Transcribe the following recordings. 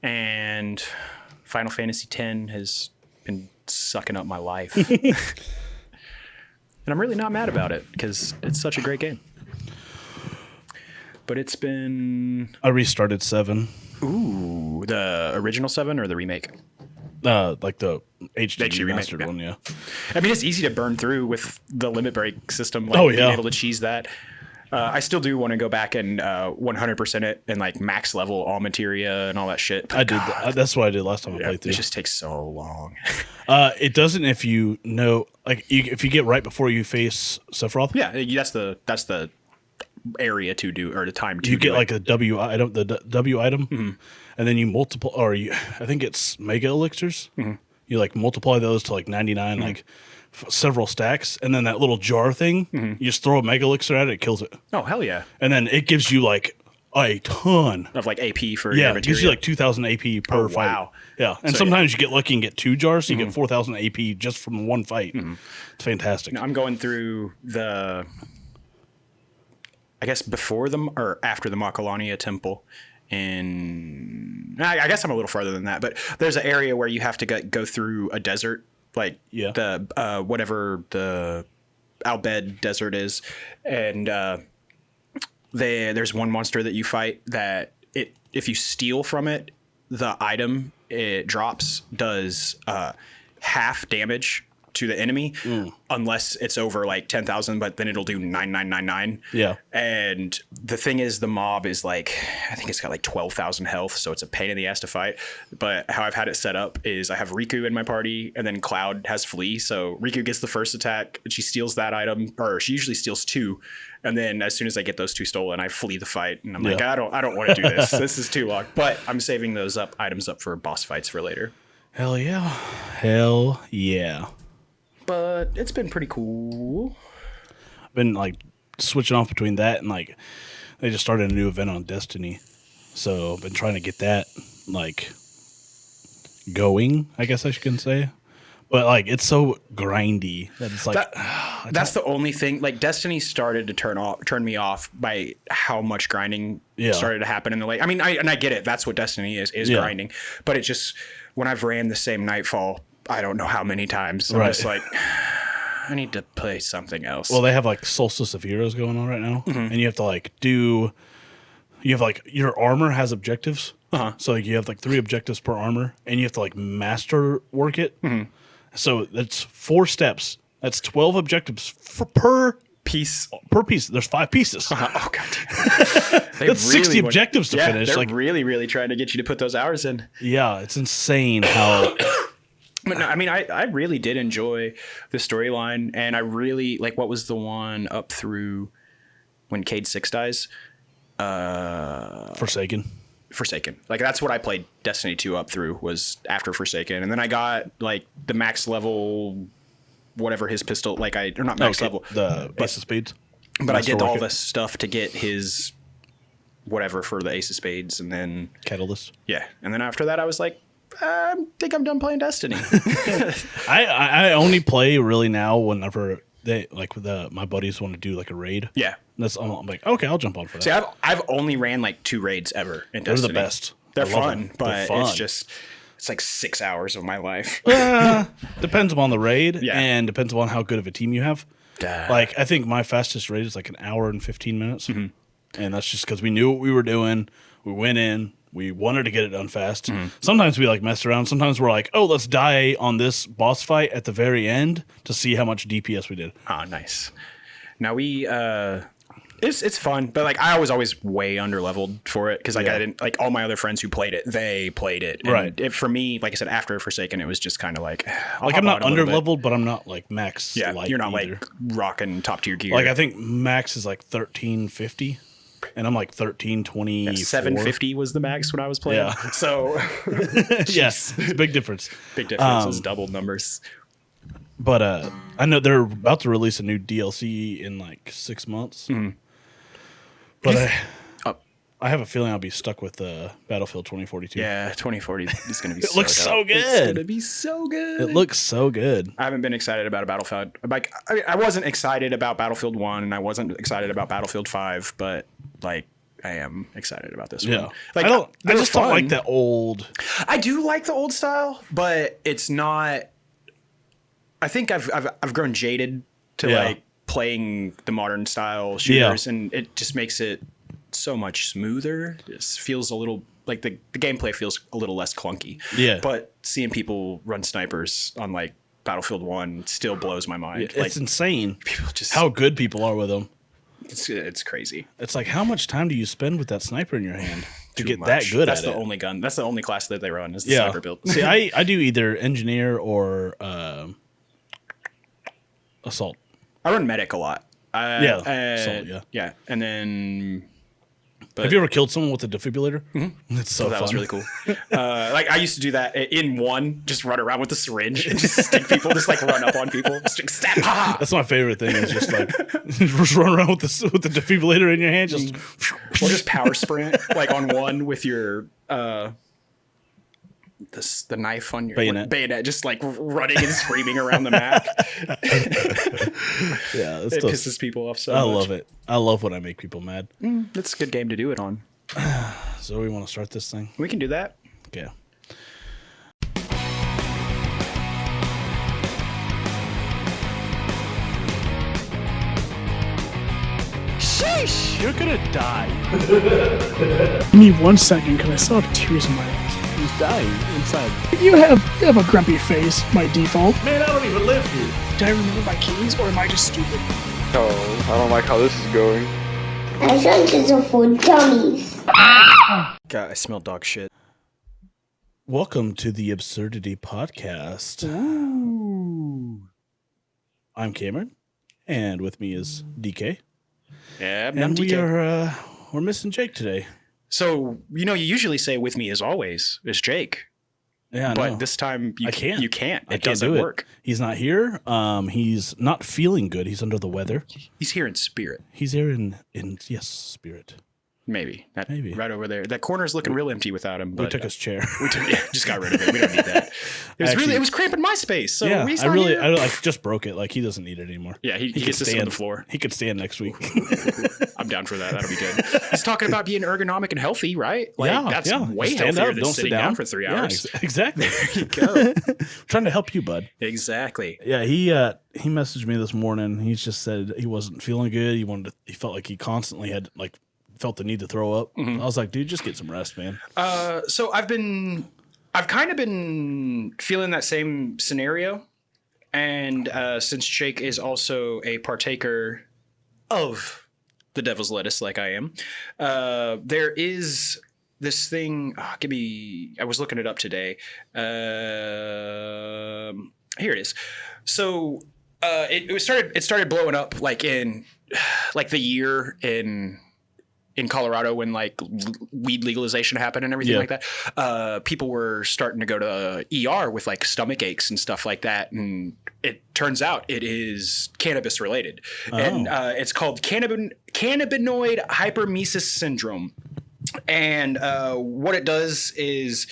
and Final Fantasy X has been sucking up my life. And I'm really not mad about it because it's such a great game. But it's been... I restarted 7. Ooh, the original 7 or the remake? Like the HD remastered remake, one, yeah. I mean, it's easy to burn through with the limit break system. Like, oh, yeah. Being able to cheese that. I still do want to go back and 100% it and like max level all materia and all that shit. But I did. That's what I did last time I played through. It just takes so long. It doesn't if you know, like, if you get right before you face Sephiroth. Yeah, that's the area to do, or the time to you do get like a W item, W item, and then you multiply, or I think it's mega elixirs. You like multiply those to like 99, like several stacks, and then that little jar thing, you just throw a mega elixir at it, it kills it. Oh hell yeah! And then it gives you like a ton of like AP for your materia. It gives you like 2,000 AP per fight. Wow. Yeah, and so, sometimes you get lucky and get 2 jars, so you get 4,000 AP just from one fight. It's fantastic. Now, I'm going through I guess before them or after the Makalania temple. I guess I'm a little farther than that, but there's an area where you have to go through a desert, like the whatever the Albed desert is, and there's one monster that you fight that if you steal from it, the item it drops does half damage to the enemy unless it's over like 10,000, but then it'll do 9,999. Yeah. And the thing is, the mob is like, I think it's got like 12,000 health, so it's a pain in the ass to fight. But how I've had it set up is I have Riku in my party, and then Cloud has Flee. So Riku gets the first attack, and she steals that item, or she usually steals 2. And then as soon as I get those 2 stolen, I flee the fight, and I'm like, I don't want to do this. This is too long. But I'm saving those items up for boss fights for later. Hell yeah. Hell yeah. But it's been pretty cool. I've been like switching off between that and like they just started a new event on Destiny, so I've been trying to get that like going, I guess I can say. But like it's so grindy that it's like that's the only thing. Like Destiny started to turn me off by how much grinding started to happen in the late. I mean, I get it. That's what Destiny is grinding. But it just, when I've ran the same Nightfall, I don't know how many times. I'm just like, I need to play something else. Well, they have like Solstice of Heroes going on right now, and you have to like you have like your armor has objectives. So like you have like 3 objectives per armor, and you have to like master work it. So that's 4 steps. That's 12 objectives per piece. There's 5 pieces. Oh god, that's really 60 objectives to finish. They're like really trying to get you to put those hours in. Yeah, it's insane how. But no, I mean, I really did enjoy the storyline, and I really like, what was the one up through when Cade 6 dies? Forsaken. Like that's what I played Destiny 2 up through, was after Forsaken, and then I got like the max level, whatever his pistol, like or not max level, the Ace of Spades. But I did all this stuff to get his whatever for the Ace of Spades, and then Catalyst. Yeah, and then after that, I was like, I think I'm done playing Destiny. I only play really now whenever they like my buddies want to do like a raid. Yeah. I'm like, okay, I'll jump on for that. See, I've only ran like 2 raids ever in Destiny. They're the best. They're fun, but it's like 6 hours of my life. Depends upon the raid, and depends upon how good of a team you have. Like, I think my fastest raid is like an hour and 15 minutes, and that's just because we knew what we were doing. We went in. We wanted to get it done fast. Sometimes we like mess around. Sometimes we're like, oh, let's die on this boss fight at the very end to see how much DPS we did. Oh, nice. Now we it's fun, but like I was always way underleveled for it because like I didn't, like all my other friends who played it, they played it. And for me, like I said, after Forsaken, it was just kind of like I'm not underleveled, but I'm not like max. Yeah, light you're not either. like rocking top tier gear. Like I think max is like 1350. And I'm like 1320. 750 was the max when I was playing. Yeah. So yes, it's a big difference. Big difference. Those double numbers. But I know they're about to release a new DLC in like 6 months. But I have a feeling I'll be stuck with Battlefield 2042. Yeah, 2040 is going to be it looks so good. It's going to be so good. It looks so good. I haven't been excited about a Battlefield. Like, I wasn't excited about Battlefield 1, and I wasn't excited about Battlefield 5, but like am excited about this Yeah. one. Like, I just don't like that old. I do like the old style, but it's not. I think I've grown jaded to like playing the modern style shooters, and it just makes it so much smoother. It feels a little like the gameplay feels a little less clunky. Yeah. But seeing people run snipers on like Battlefield 1 still blows my mind. It's like, insane people just how good people are with them. It's crazy. It's like, how much time do you spend with that sniper in your hand to get much. that good That's at the it? only gun. That's the only class that they run is the sniper build. See, I do either engineer or assault. I run medic a lot. Assault, yeah. And then... Have you ever killed someone with a defibrillator? Mm-hmm. It's so fun. That was really cool. Like I used to do that in one, just run around with a syringe and just stick people, just like run up on people, just like, stab. Ha! That's my favorite thing. Is just like just run around with the defibrillator in your hand, just or just power sprint like on one with your the knife on your bayonet, just like running and screaming around the map. Yeah, it pisses people off so much. I love it. I love when I make people mad. It's a good game to do it on. So we want to start this thing? We can do that. Okay. Sheesh! You're gonna die. Give me 1 second, because I still have tears in my eyes. He's dying inside. You have a grumpy face by default. Man, I don't even live here. Did I remember my keys, or am I just stupid? Oh, I don't like how this is going. I think it's for dummies. God, I smell dog shit. Welcome to the Absurdity Podcast. Ooh. I'm Cameron, and with me is DK. Yeah, and DK. We're missing Jake today. So, you usually say with me as always is Jake. Yeah, but this time you can't. You can't. It doesn't work. He's not here. He's not feeling good. He's under the weather. He's here in spirit. He's here in spirit. Maybe. Maybe. Right over there. That corner's looking real empty without him. But, we took his chair. Just got rid of it. We don't need that. It was cramping my space. So yeah, I just broke it. Like, he doesn't need it anymore. Yeah, he gets to sit on the floor. He could stand next week. I'm down for that. That'll be good. He's talking about being ergonomic and healthy, right? Like, that's way stand healthier up, than don't sitting sit down down for 3 hours. Yeah, exactly. There you go. Trying to help you, bud. Exactly. Yeah, he messaged me this morning. He just said he wasn't feeling good. He felt like he constantly had felt the need to throw up. Mm-hmm. I was like, dude, just get some rest, man. So I've kind of been feeling that same scenario. And since Jake is also a partaker of the devil's lettuce like I am, there is this thing. I was looking it up today. Here it is. So it started blowing up like in like the year in Colorado when like weed legalization happened and everything like that. People were starting to go to ER with like stomach aches and stuff like that. And it turns out it is cannabis related. Oh. And it's called cannabinoid hyperemesis syndrome. And what it does is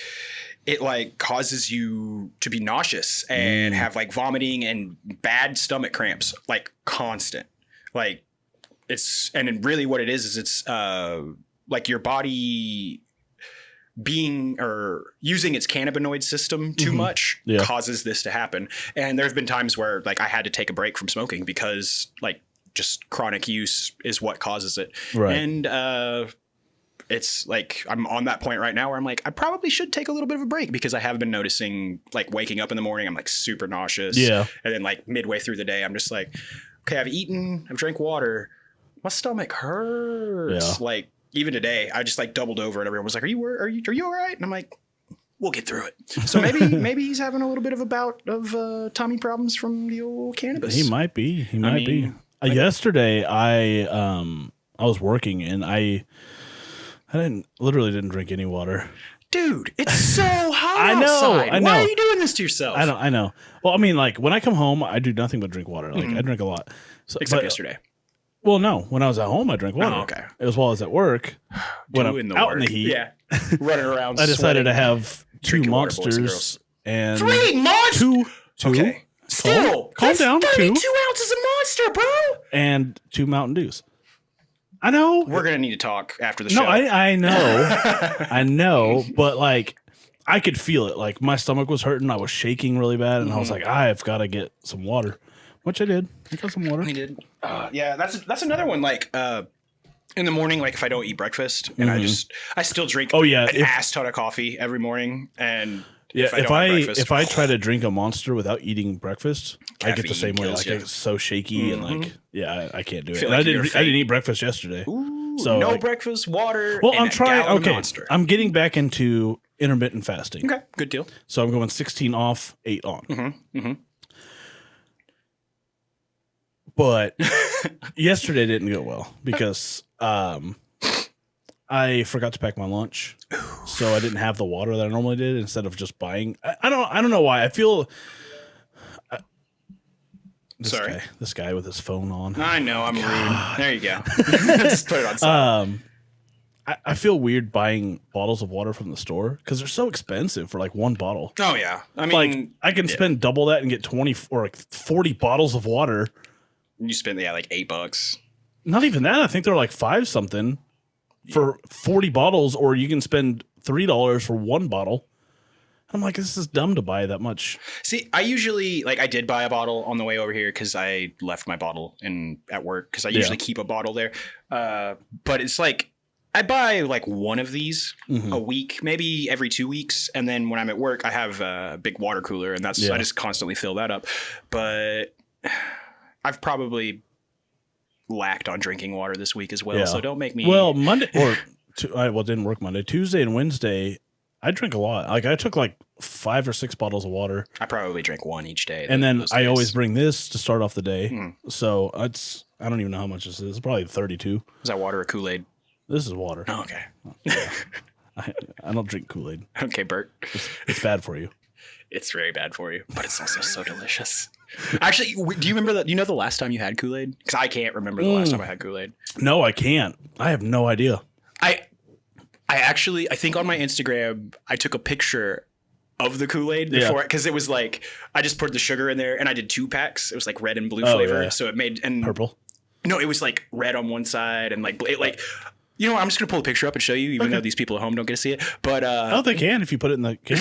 it like causes you to be nauseous and have like vomiting and bad stomach cramps, like constant, like, and really what it is it's like your body being or using its cannabinoid system too much causes this to happen. And there have been times where like I had to take a break from smoking because like just chronic use is what causes it. Right. And it's like I'm on that point right now where I'm like, I probably should take a little bit of a break because I have been noticing like waking up in the morning, I'm like super nauseous. Yeah. And then like midway through the day, I'm just like, okay, I've drank water. My stomach hurts. Yeah. Like even today, I just like doubled over and everyone was like, "Are you all right?" And I'm like, "We'll get through it." So maybe he's having a little bit of a bout of tummy problems from the old cannabis. He might be. Yesterday, I was working and I literally didn't drink any water. Dude, it's so hot outside. I know. Why are you doing this to yourself? I know. Well, I mean, like when I come home, I do nothing but drink water. Like I drink a lot. Except yesterday. Well, no. When I was at home, I drank water. Oh, okay. As well as at work. When I'm out in the heat, running around. I decided to have 2 monsters and 3 monsters. 2. Okay. Still, calm down. 32 ounces of monster, bro. And 2 Mountain Dews. I know. We're going to need to talk after the show. No, I know. I know. But like, I could feel it. Like my stomach was hurting. I was shaking really bad. And I was like, I've got to get some water, which I did. I got some water. You did. Yeah, that's another one. Like, in the morning, like if I don't eat breakfast and I still drink an ass ton of coffee every morning. And yeah, if I try to drink a Monster without eating breakfast, I get the same way. Like it's so shaky and like, I can't do it. Like I didn't eat breakfast yesterday. Ooh, so no breakfast, water. Well, and I'm trying. Okay, Monster. I'm getting back into intermittent fasting. Okay, good deal. So I'm going 16 off, 8 on. But yesterday didn't go well because I forgot to pack my lunch, so I didn't have the water that I normally did. Instead of just buying, I don't know why. I feel this guy with his phone on. I know I'm rude. There you go. Just put it on silent. I feel weird buying bottles of water from the store because they're so expensive for like one bottle. Oh yeah, I mean, like I can spend double that and get 20 or like 40 bottles of water. You spend like $8. Not even that. I think they're like $5 something for 40 bottles, or you can spend $3 for one bottle. I'm like, this is dumb to buy that much. See, I usually I did buy a bottle on the way over here because I left my bottle at work because I usually keep a bottle there. But it's like I buy like one of these a week, maybe every 2 weeks, and then when I'm at work, I have a big water cooler, and I just constantly fill that up. But I've probably lacked on drinking water this week as well, so don't make me. Well, Monday it didn't work Monday. Tuesday and Wednesday, I drink a lot. Like I took like 5 or 6 bottles of water. I probably drink one each day. And then I always bring this to start off the day. So I don't even know how much this is. It's probably 32. Is that water or Kool-Aid? This is water. Oh, okay. Yeah. I don't drink Kool-Aid. Okay, Bert. It's bad for you. It's very bad for you, but it's also so delicious. Actually, do you remember that? You know the last time you had Kool-Aid? Because I can't remember the last time I had Kool-Aid. No, I can't. I have no idea. I think on my Instagram, I took a picture of the Kool-Aid before because it was like I just put the sugar in there and I did 2 packs. It was like red and blue flavor, so it made purple. No, it was like red on one side and like it. You know what? I'm just gonna pull a picture up and show you, even though these people at home don't get to see it. But they can if you put it in the can.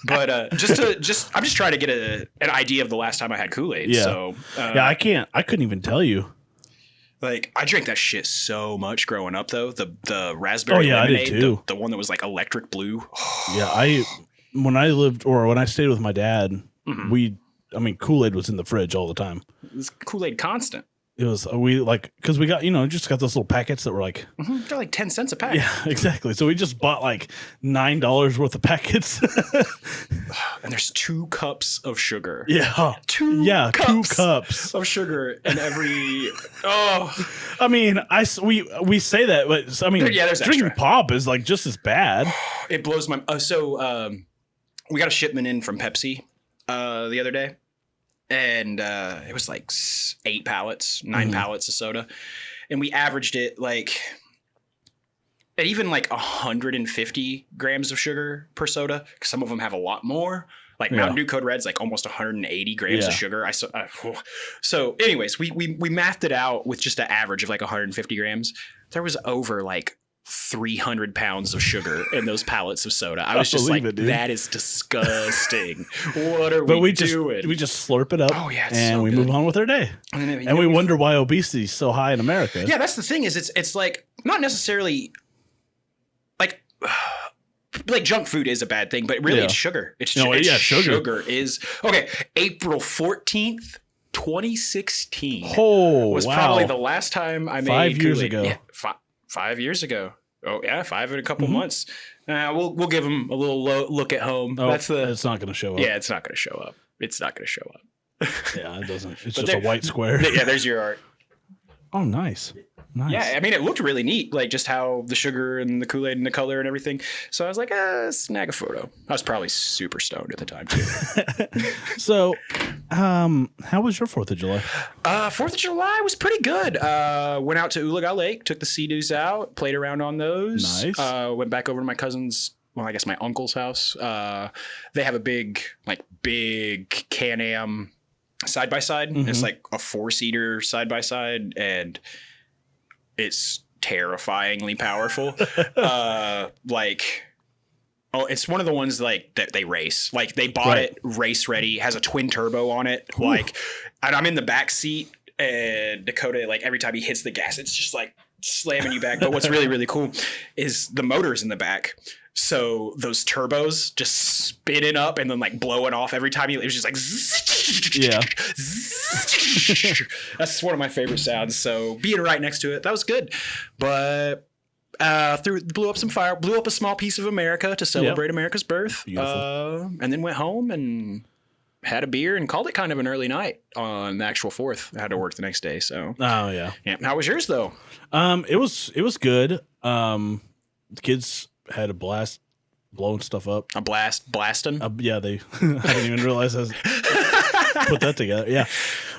But I'm just trying to get an idea of the last time I had Kool-Aid. Yeah. So I can't. I couldn't even tell you. Like I drank that shit so much growing up, though. The raspberry lemonade, I did too. The one that was like electric blue. Yeah, when I stayed with my dad, Kool-Aid was in the fridge all the time. It was Kool-Aid constant. It was because we got just got those little packets that were like they're like 10 cents a pack. Yeah, exactly. So we just bought like $9 worth of packets. And there's 2 cups of sugar. Yeah, 2 cups of sugar in every. Oh, I mean, we say that, but I mean, there's drinking extra. pop is like just as bad. It blows my. We got a shipment in from Pepsi the other day. And it was like 8 pallets, 9 pallets of soda. And we averaged it like at even like 150 grams of sugar per soda. Because some of them have a lot more. Like Mountain Dew Code Red's like almost 180 grams of sugar. So anyways, we mathed it out with just an average of like 150 grams. There was over like 300 pounds of sugar in those pallets of soda. I was just like, that is disgusting. What are we doing? We just slurp it up. Oh, yeah, and we move on with our day. And we wonder why obesity is so high in America. Yeah, that's the thing is it's like not necessarily like junk food is a bad thing, but really it's sugar. Sugar is okay. April 14th, 2016 was probably the last time I made 5 years Kool-Aid. ago. Yeah, 5 years ago. Oh yeah, 5 in a couple months. We'll give them a little look at home. It's not going to show up. Yeah, it's not going to show up. It's not going to show up. Yeah, it doesn't. It's just a white square. Yeah, there's your art. Oh, nice. Yeah, I mean, it looked really neat, like just how the sugar and the Kool-Aid and the color and everything. So I was like, snag a photo. I was probably super stoned at the time, too. So, how was your 4th of July? 4th of July was pretty good. Went out to Ulaga Lake, took the Sea-Doos out, played around on those. Nice. Went back over to my cousin's, well, I guess my uncle's house. They have a big Can-Am side by side. It's like a 4-seater side by side, and it's terrifyingly powerful. It's one of the ones like that they race. Like they bought it race ready, has a twin turbo on it. Ooh. Like, and I'm in the back seat, and Dakota, like every time he hits the gas, it's just like slamming you back. But what's really, really cool is the motor's in the back. So those turbos just spinning up and then like blowing off every time it was just like, yeah. That's one of my favorite sounds. So being right next to it, that was good. But blew up a small piece of America to celebrate America's birth. And then went home and had a beer and called it kind of an early night on the actual 4th. I had to work the next day. So yeah. How was yours though? It was good. The kids had a blast blowing stuff up. Blasting? Yeah, I didn't even realize I was put that together. Yeah.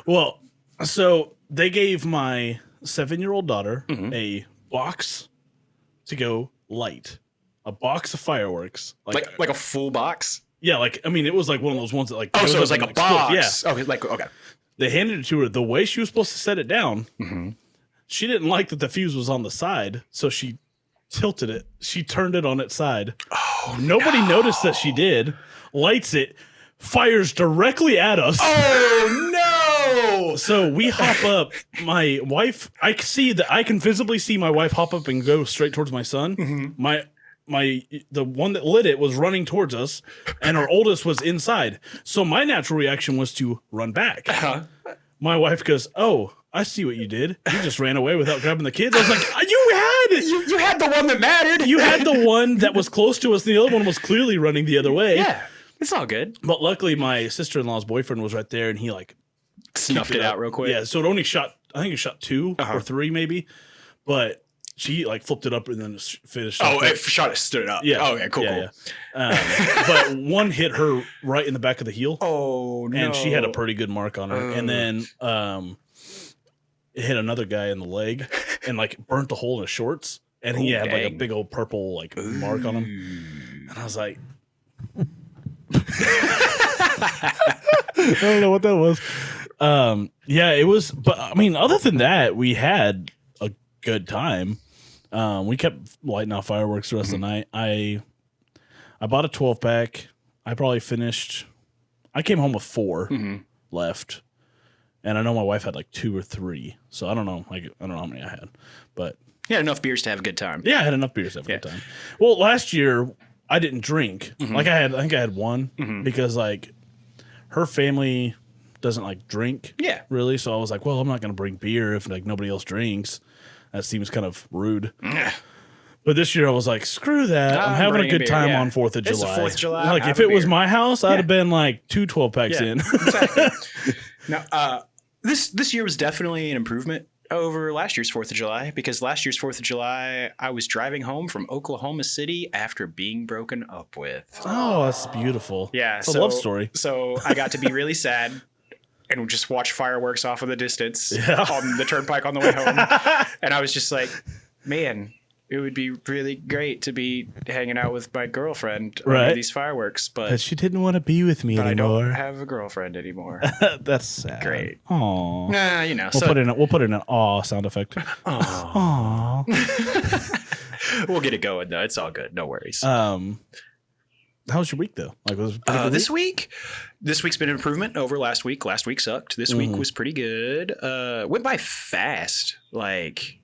Well, so they gave my 7-year-old daughter a box to go light. A box of fireworks. Like a full box? Yeah, it was like one of those ones that like... Oh, so it was like a box. Yeah. Okay. They handed it to her. The way she was supposed to set it down, she didn't like that the fuse was on the side, so she tilted it. She turned it on its side. Oh, Nobody noticed that she did. Lights it, fires directly at us. Oh, no! So we hop up. My wife, I can visibly see my wife hop up and go straight towards my son. The one that lit it was running towards us, and our oldest was inside. So my natural reaction was to run back. My wife goes, "Oh, I see what you did. You just ran away without grabbing the kids." I was like, you had the one that mattered. You had the one that was close to us. And the other one was clearly running the other way. Yeah, it's all good. But luckily, my sister-in-law's boyfriend was right there, and he like snuffed it out real quick. Yeah, so it only shot. I think it shot 2 or 3 maybe, but she like flipped it up and then finished. It stood up. Yeah. Oh, okay, cool. Yeah. But one hit her right in the back of the heel. Oh no! And she had a pretty good mark on her. And then it hit another guy in the leg and like burnt a hole in his shorts. And he had like a big old purple like mark on him. And I was like, I don't know what that was. Yeah, it was. But I mean, other than that, we had a good time. We kept lighting off fireworks the rest of the night. I bought a 12-pack. I probably finished. I came home with 4 left, and I know my wife had like 2 or 3. So I don't know. I don't know how many I had, but you had enough beers to have a good time. Yeah, I had enough beers to have a good time. Well, last year I didn't drink. Like I think I had 1 because like her family doesn't like drink. Yeah, really. So I was like, well, I'm not going to bring beer if like nobody else drinks. That seems kind of rude. But this year I was like, screw that. I'm having a good time on 4th of July. It's the 4th of July. Like if it was my house, I'd have been like 2 12-packs in. Exactly. Now, this year was definitely an improvement over last year's 4th of July, because last year's 4th of July, I was driving home from Oklahoma City after being broken up with. Oh, that's beautiful. Yeah. It's a love story. So I got to be really sad and just watch fireworks off in the distance on the turnpike on the way home. And I was just like, man, it would be really great to be hanging out with my girlfriend under these fireworks. But she didn't want to be with me anymore. I don't have a girlfriend anymore. That's sad. Great. Aww. Nah, you know. We'll put in an aw sound effect. Aww. We'll get it going though. It's all good. No worries. How was your week though? Like was this week's been an improvement over last week. Last week sucked. This week was pretty good. Went by fast, like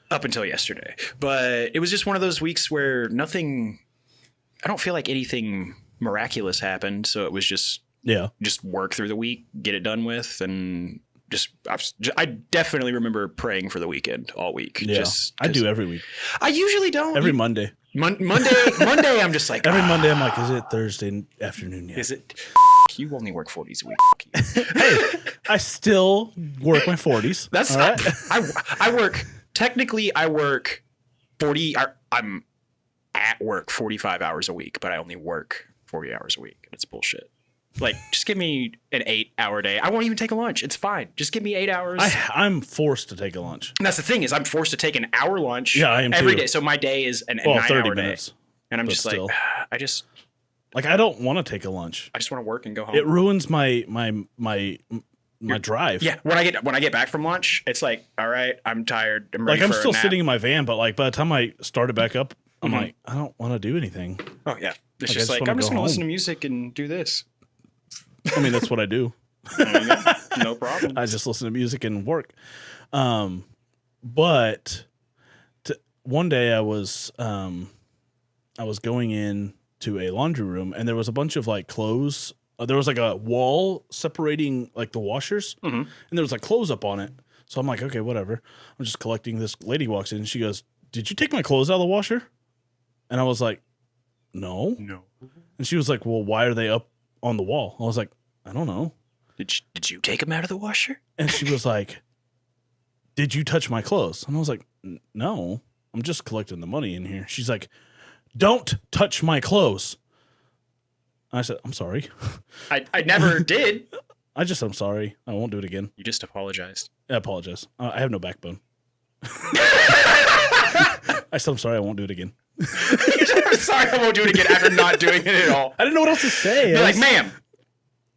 up until yesterday. But it was just one of those weeks where I don't feel like anything miraculous happened. So it was just work through the week, get it done with, and I definitely remember praying for the weekend all week. Yeah, I do every week. I usually don't. Every Monday. Monday, I'm just like... Every Monday, I'm like, is it Thursday afternoon yet? Is it? You only work 40s a week. Hey, I still work my 40s. That's all right. I work... Technically, I work 40... I'm at work 45 hours a week, but I only work 40 hours a week. It's bullshit. Like, just give me an 8-hour day. I won't even take a lunch. It's fine. Just give me 8 hours. I'm forced to take a lunch. And that's the thing, is I'm forced to take an hour lunch I am every too. day. So my day is a 9-hour 30 minutes, day. And I'm just still. like, Like I don't want to take a lunch. I just want to work and go home. It ruins my drive. Yeah, when I get back from lunch, it's like, all right, I'm tired. I'm ready like I'm for a still nap. sitting in my van, but like by the time I start it back up, I'm like, I don't want to do anything. Oh yeah, it's I just like wanna I'm just go gonna listen to home. music and do this. I mean, that's what I do. There you go. No problem. I just listen to music and work. But one day I was going in to a laundry room and there was a bunch of like clothes. There was like a wall separating like the washers, and there was like clothes up on it. So I'm like, okay, whatever. I'm just collecting. This lady walks in and she goes, "Did you take my clothes out of the washer?" And I was like, No. And she was like, "Well, why are they up on the wall?" I was like, "I don't know." Did you take them out of the washer? And she was like, "Did you touch my clothes?" And I was like, "No, I'm just collecting the money in here." She's like, "Don't touch my clothes." I said, "I'm sorry." I never did. I'm sorry. I won't do it again. You just apologized. I apologize. I have no backbone. I said, "I'm sorry. I won't do it again." I'm sorry, I won't do it again after not doing it at all. I didn't know what else to say. You're like, "Ma'am,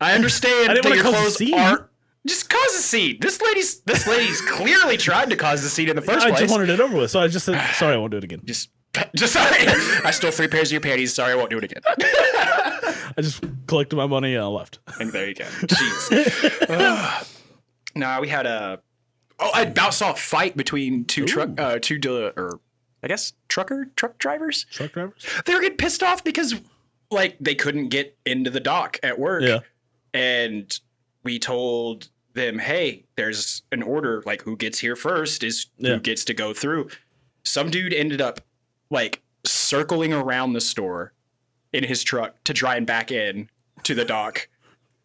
I understand that your clothes aren't." Just cause a scene. This lady's clearly tried to cause the scene in the first place. I just wanted it over with, so I just said, "Sorry, I won't do it again." Just sorry. I stole 3 pairs of your panties. Sorry, I won't do it again. I just collected my money and I left. And there you go. Jeez. No, we had I about saw a fight between truck drivers. Truck drivers? They were getting pissed off because like they couldn't get into the dock at work. Yeah. And we told them, hey, there's an order, like who gets here first is who gets to go through. Some dude ended up like circling around the store in his truck to try and back in to the dock.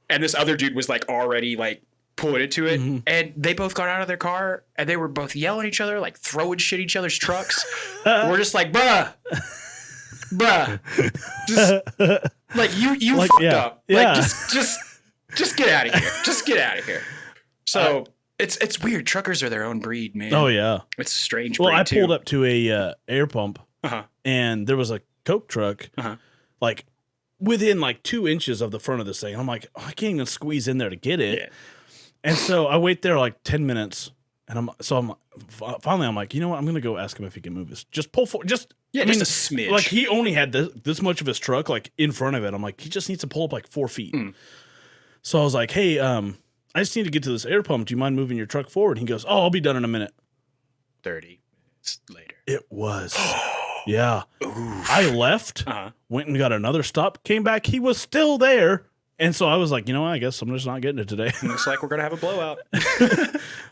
And this other dude was like already like pulling into it. Mm-hmm. And they both got out of their car and they were both yelling at each other, like throwing shit at each other's trucks. We're just like, bruh. Just like you like, fucked up. Yeah. Like just get out of here. Just get out of here. So it's weird. Truckers are their own breed, man. Oh yeah. It's a strange breed. Well, I pulled up to a air pump and there was a Coke truck like within like 2 inches of the front of this thing. I'm like, I can't even squeeze in there to get it. Yeah. And so I wait there like 10 minutes and finally I'm like, you know what? I'm going to go ask him if he can move this. Just pull forward. Just a smidge. Like he only had this much of his truck like in front of it. I'm like, he just needs to pull up like 4 feet. So I was like, hey, I just need to get to this air pump. Do you mind moving your truck forward? He goes, oh, I'll be done in a minute. 30 minutes later. It was. Yeah. Oof. I left, went and got another stop, came back. He was still there. And so I was like, you know what? I guess I'm just not getting it today. Looks like we're going to have a blowout.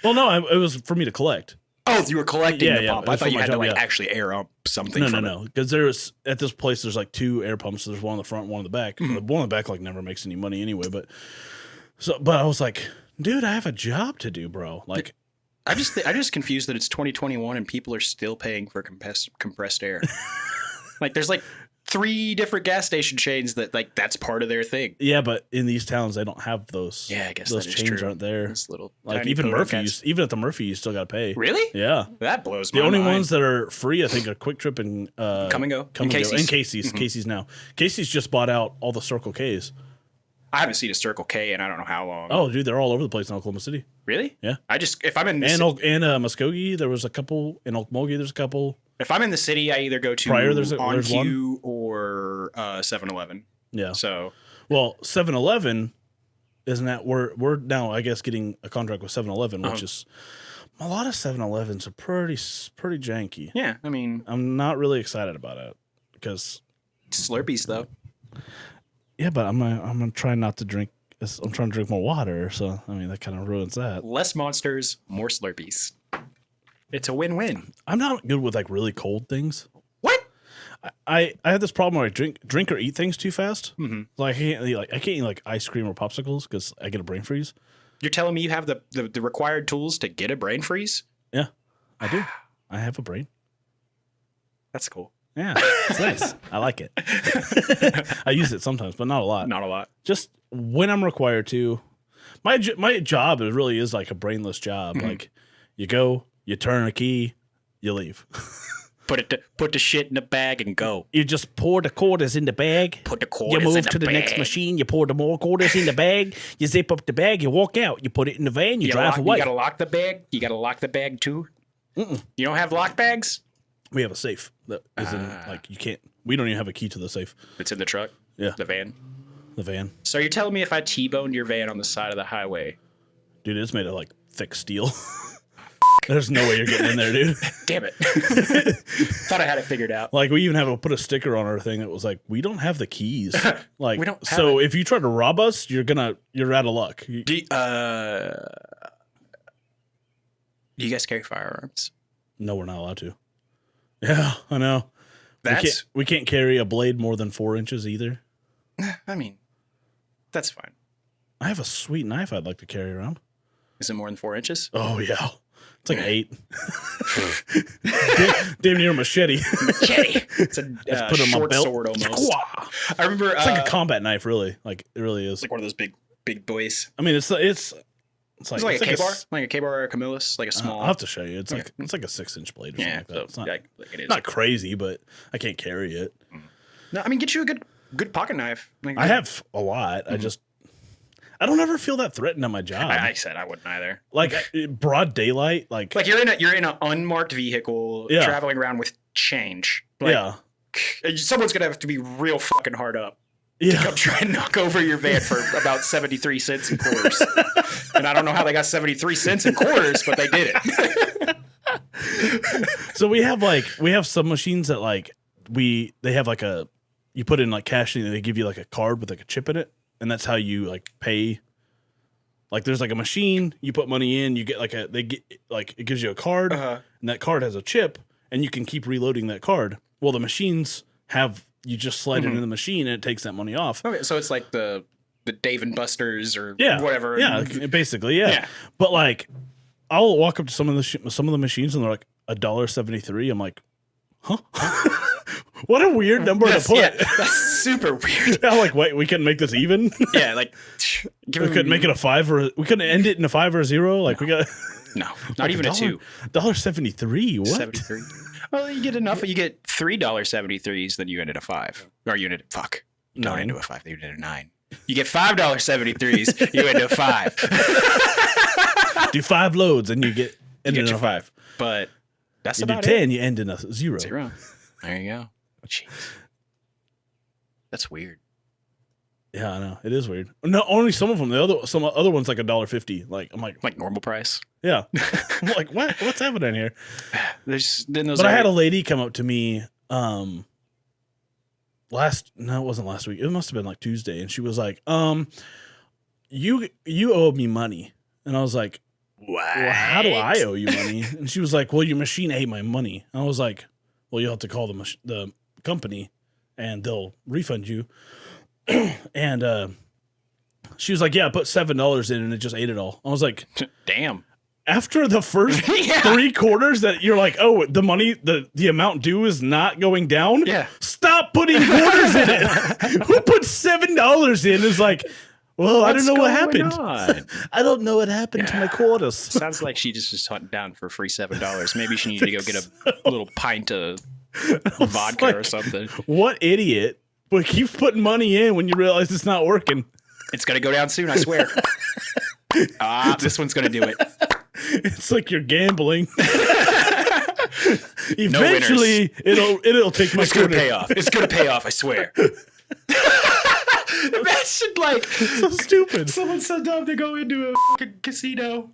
Well, no, it was for me to collect. Oh, you were collecting the pump. I thought you had to actually air up something. No. Because there's at this place, there's like 2 air pumps. So there's one on the front, one on the back. The one on the back like never makes any money anyway. But I was like, dude, I have a job to do, bro. Like, I'm just confused that it's 2021 and people are still paying for compressed air. Like, there's like 3 different gas station chains that like that's part of their thing. Yeah, but in these towns they don't have those. Yeah, I guess those that chains true. aren't there. This little like even Murphy's, even at the Murphy, you still got to pay. Really? Yeah, that blows my mind. The only ones that are free, I think, are Quick Trip and Come and Go, and Casey's. Casey's now. Casey's just bought out all the Circle K's. I haven't seen a Circle K in I don't know how long. Oh, dude, they're all over the place in Oklahoma City. Really? Yeah. If I'm in the Muskogee, there was a couple. In Okmulgee, there's a couple. If I'm in the city, I either go to Pryor, there's On-Q or 7-Eleven. Yeah. So, well, 7-Eleven isn't that we're now I guess getting a contract with 7-Eleven, which is a lot of 7-Elevens are pretty janky. Yeah, I mean, I'm not really excited about it because Slurpees though. Yeah, but I'm gonna try not to drink. I'm trying to drink more water, so I mean that kind of ruins that. Less monsters, more Slurpees. It's a win-win. I'm not good with like really cold things. What? I have this problem where I drink or eat things too fast. Mm-hmm. Like I can't eat like ice cream or popsicles because I get a brain freeze. You're telling me you have the required tools to get a brain freeze? Yeah, I do. I have a brain. That's cool. Yeah, it's nice. I like it. I use it sometimes, but not a lot. Not a lot. Just when I'm required to. My job really is like a brainless job. Mm-hmm. Like you go, you turn a key, you leave. Put the shit in the bag and go. You just pour the quarters in the bag. Put the quarters You in move to the bag. next machine. You pour the more quarters in the bag. You zip up the bag. You walk out. You put it in the van. You drive away. You gotta lock the bag. You gotta lock the bag too. You don't have lock bags? We have a safe that is in, like, you can't. We don't even have a key to the safe. It's in the truck. Yeah, The van. the van. So you're telling me if I T-boned your van on the side of the highway? Dude, it's made of like thick steel. There's no way you're getting in there, dude. Damn it! Thought I had it figured out. Like, we even have to put a sticker on our thing that was like, we don't have the keys. Like, We don't have so it. if you try to rob us, you're out of luck. Do you guys carry firearms? No, we're not allowed to. Yeah, I know. We can't carry a blade more than 4 inches either. I mean, that's fine. I have a sweet knife I'd like to carry around. Is it more than 4 inches? Oh yeah, it's like 8. damn near a machete. Machete. It's a Put it on my short belt. sword almost. Squaw. I remember It's like a combat knife, really. Like, it really is. like one of those big boys. I mean, it's like It's like a K-bar, s- like a K-bar or a Camillus, like a small. I'll have to show you. It's Okay. like a 6-inch blade or something Yeah, like that. so It's not, like it is. not crazy, but I can't carry it. No, I mean, get you a good pocket knife. Like, I have a lot. I don't ever feel that threatened on my job. I said I wouldn't either. Like, broad daylight, like Like you're in an unmarked vehicle, Yeah. traveling around with change. Like, yeah, someone's gonna have to be real fucking hard up. yeah. Come try and knock over your van for about 73 cents in quarters. And I don't know how they got 73 cents in quarters, but they did it. So we have some machines that they have like you put in like cash and they give you like a card with like a chip in it, and that's how you like pay. Like, there's like a machine, you put money in, you get it gives you a card, and that card has a chip, and you can keep reloading that card. Well, the machines you just slide it in the machine and it takes that money off. Okay, so it's like the Dave and Buster's or Yeah, whatever. Yeah, basically, yeah. Yeah. But like, I'll walk up to some of the machines and they're like $1.73. I'm like, huh? What a weird number to put. Yeah, that's super weird. I'm like, wait, we couldn't make this even? Yeah, like We couldn't make it a 5 we couldn't end it in a 5 or a 0. Like, we got no, not even a $2. $1.73. What? 73. Well, you get enough. You get $3.73s, then you end at a 5. Or you end at fuck. You don't 9. end at a 5. You end at a 9. You get $5.73s. You end at a 5. Do 5 loads and you get end in a 5. But that's You do about 10, you end in a 0. 0. There you go. Jeez. That's weird. Yeah, I know. It is weird. No, only some of them. Some other ones like $1.50. Like, I'm like Like normal price. yeah. I'm like, what's happening here? There's then those. But I had a lady come up to me it wasn't last week. It must have been like Tuesday, and she was like, you owe me money. And I was like, what? well, how do I owe you money? And she was like, well, your machine ate my money. And I was like, well, you'll have to call the company and they'll refund you. And she was like, yeah, I put $7 in and it just ate it all. I was like, Damn. after the first 3 quarters that you're like, oh, the money, the amount due is not going down. Yeah. Stop putting quarters in it. Who put $7 in is like, well, I don't know what happened. I don't know what happened to my quarters. Sounds like she just was hunting down for free $7. Maybe she needed to go get a little pint of vodka or something. What idiot? But keeps putting money in when you realize it's not working. It's gonna go down soon, I swear. This one's gonna do it. It's like you're gambling. Eventually, it'll take my It's gonna quarter. pay off. It's gonna pay off, I swear. Imagine like So stupid. someone's so dumb to go into a fucking casino,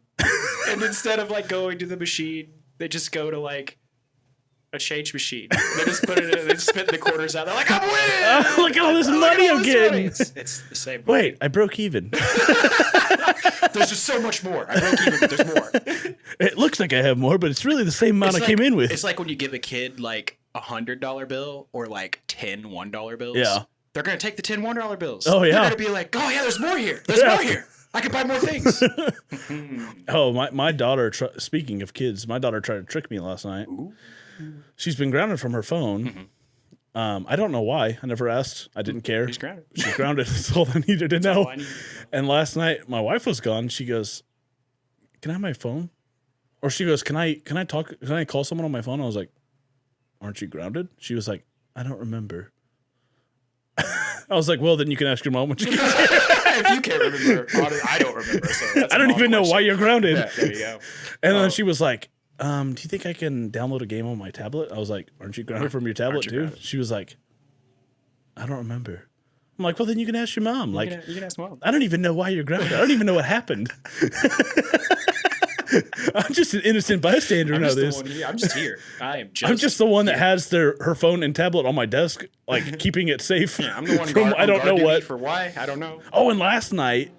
and instead of like going to the machine, they just go to like a change machine. They just put it in, they just spit the quarters out. They're like, I'm winning! Look at all this Look at money all I'm this getting. money. It's the same. Wait, I broke even. There's just so much more. I broke even, but there's more. It looks like I have more, but it's really the same amount I came in with. It's like when you give a kid like $100 bill or like 10 $1 bills. Yeah. They're gonna take the 10 $1 bills. Oh, yeah. They're gonna be like, oh yeah, there's more here. There's more here. I can buy more things. Oh, my daughter, speaking of kids, my daughter tried to trick me last night. Ooh. She's been grounded from her phone. I don't know why. I never asked. I didn't care. She's grounded. She's grounded. That's all I needed to know. all I need to And last night, my wife was gone. She goes, "Can I have my phone?" Or she goes, "Can I talk? Can I call someone on my phone?" I was like, aren't you grounded? She was like, I don't remember. I was like, well, then you can ask your mom when she gets here. If you can't remember, I don't remember. So that's I don't even know why you're grounded. Yeah, there you go. And then she was like, do you think I can download a game on my tablet? I was like, aren't you grounded from your tablet too? Grounded? She was like, I don't remember. I'm like, well, then you can ask your mom. You can ask mom. I don't even know why you're grounded. I don't even know what happened. I'm just an innocent bystander. I'm just here. I'm just the one that has her phone and tablet on my desk, like keeping it safe. Yeah, I'm the one from I don't know what. For why? I don't know. Oh, and last night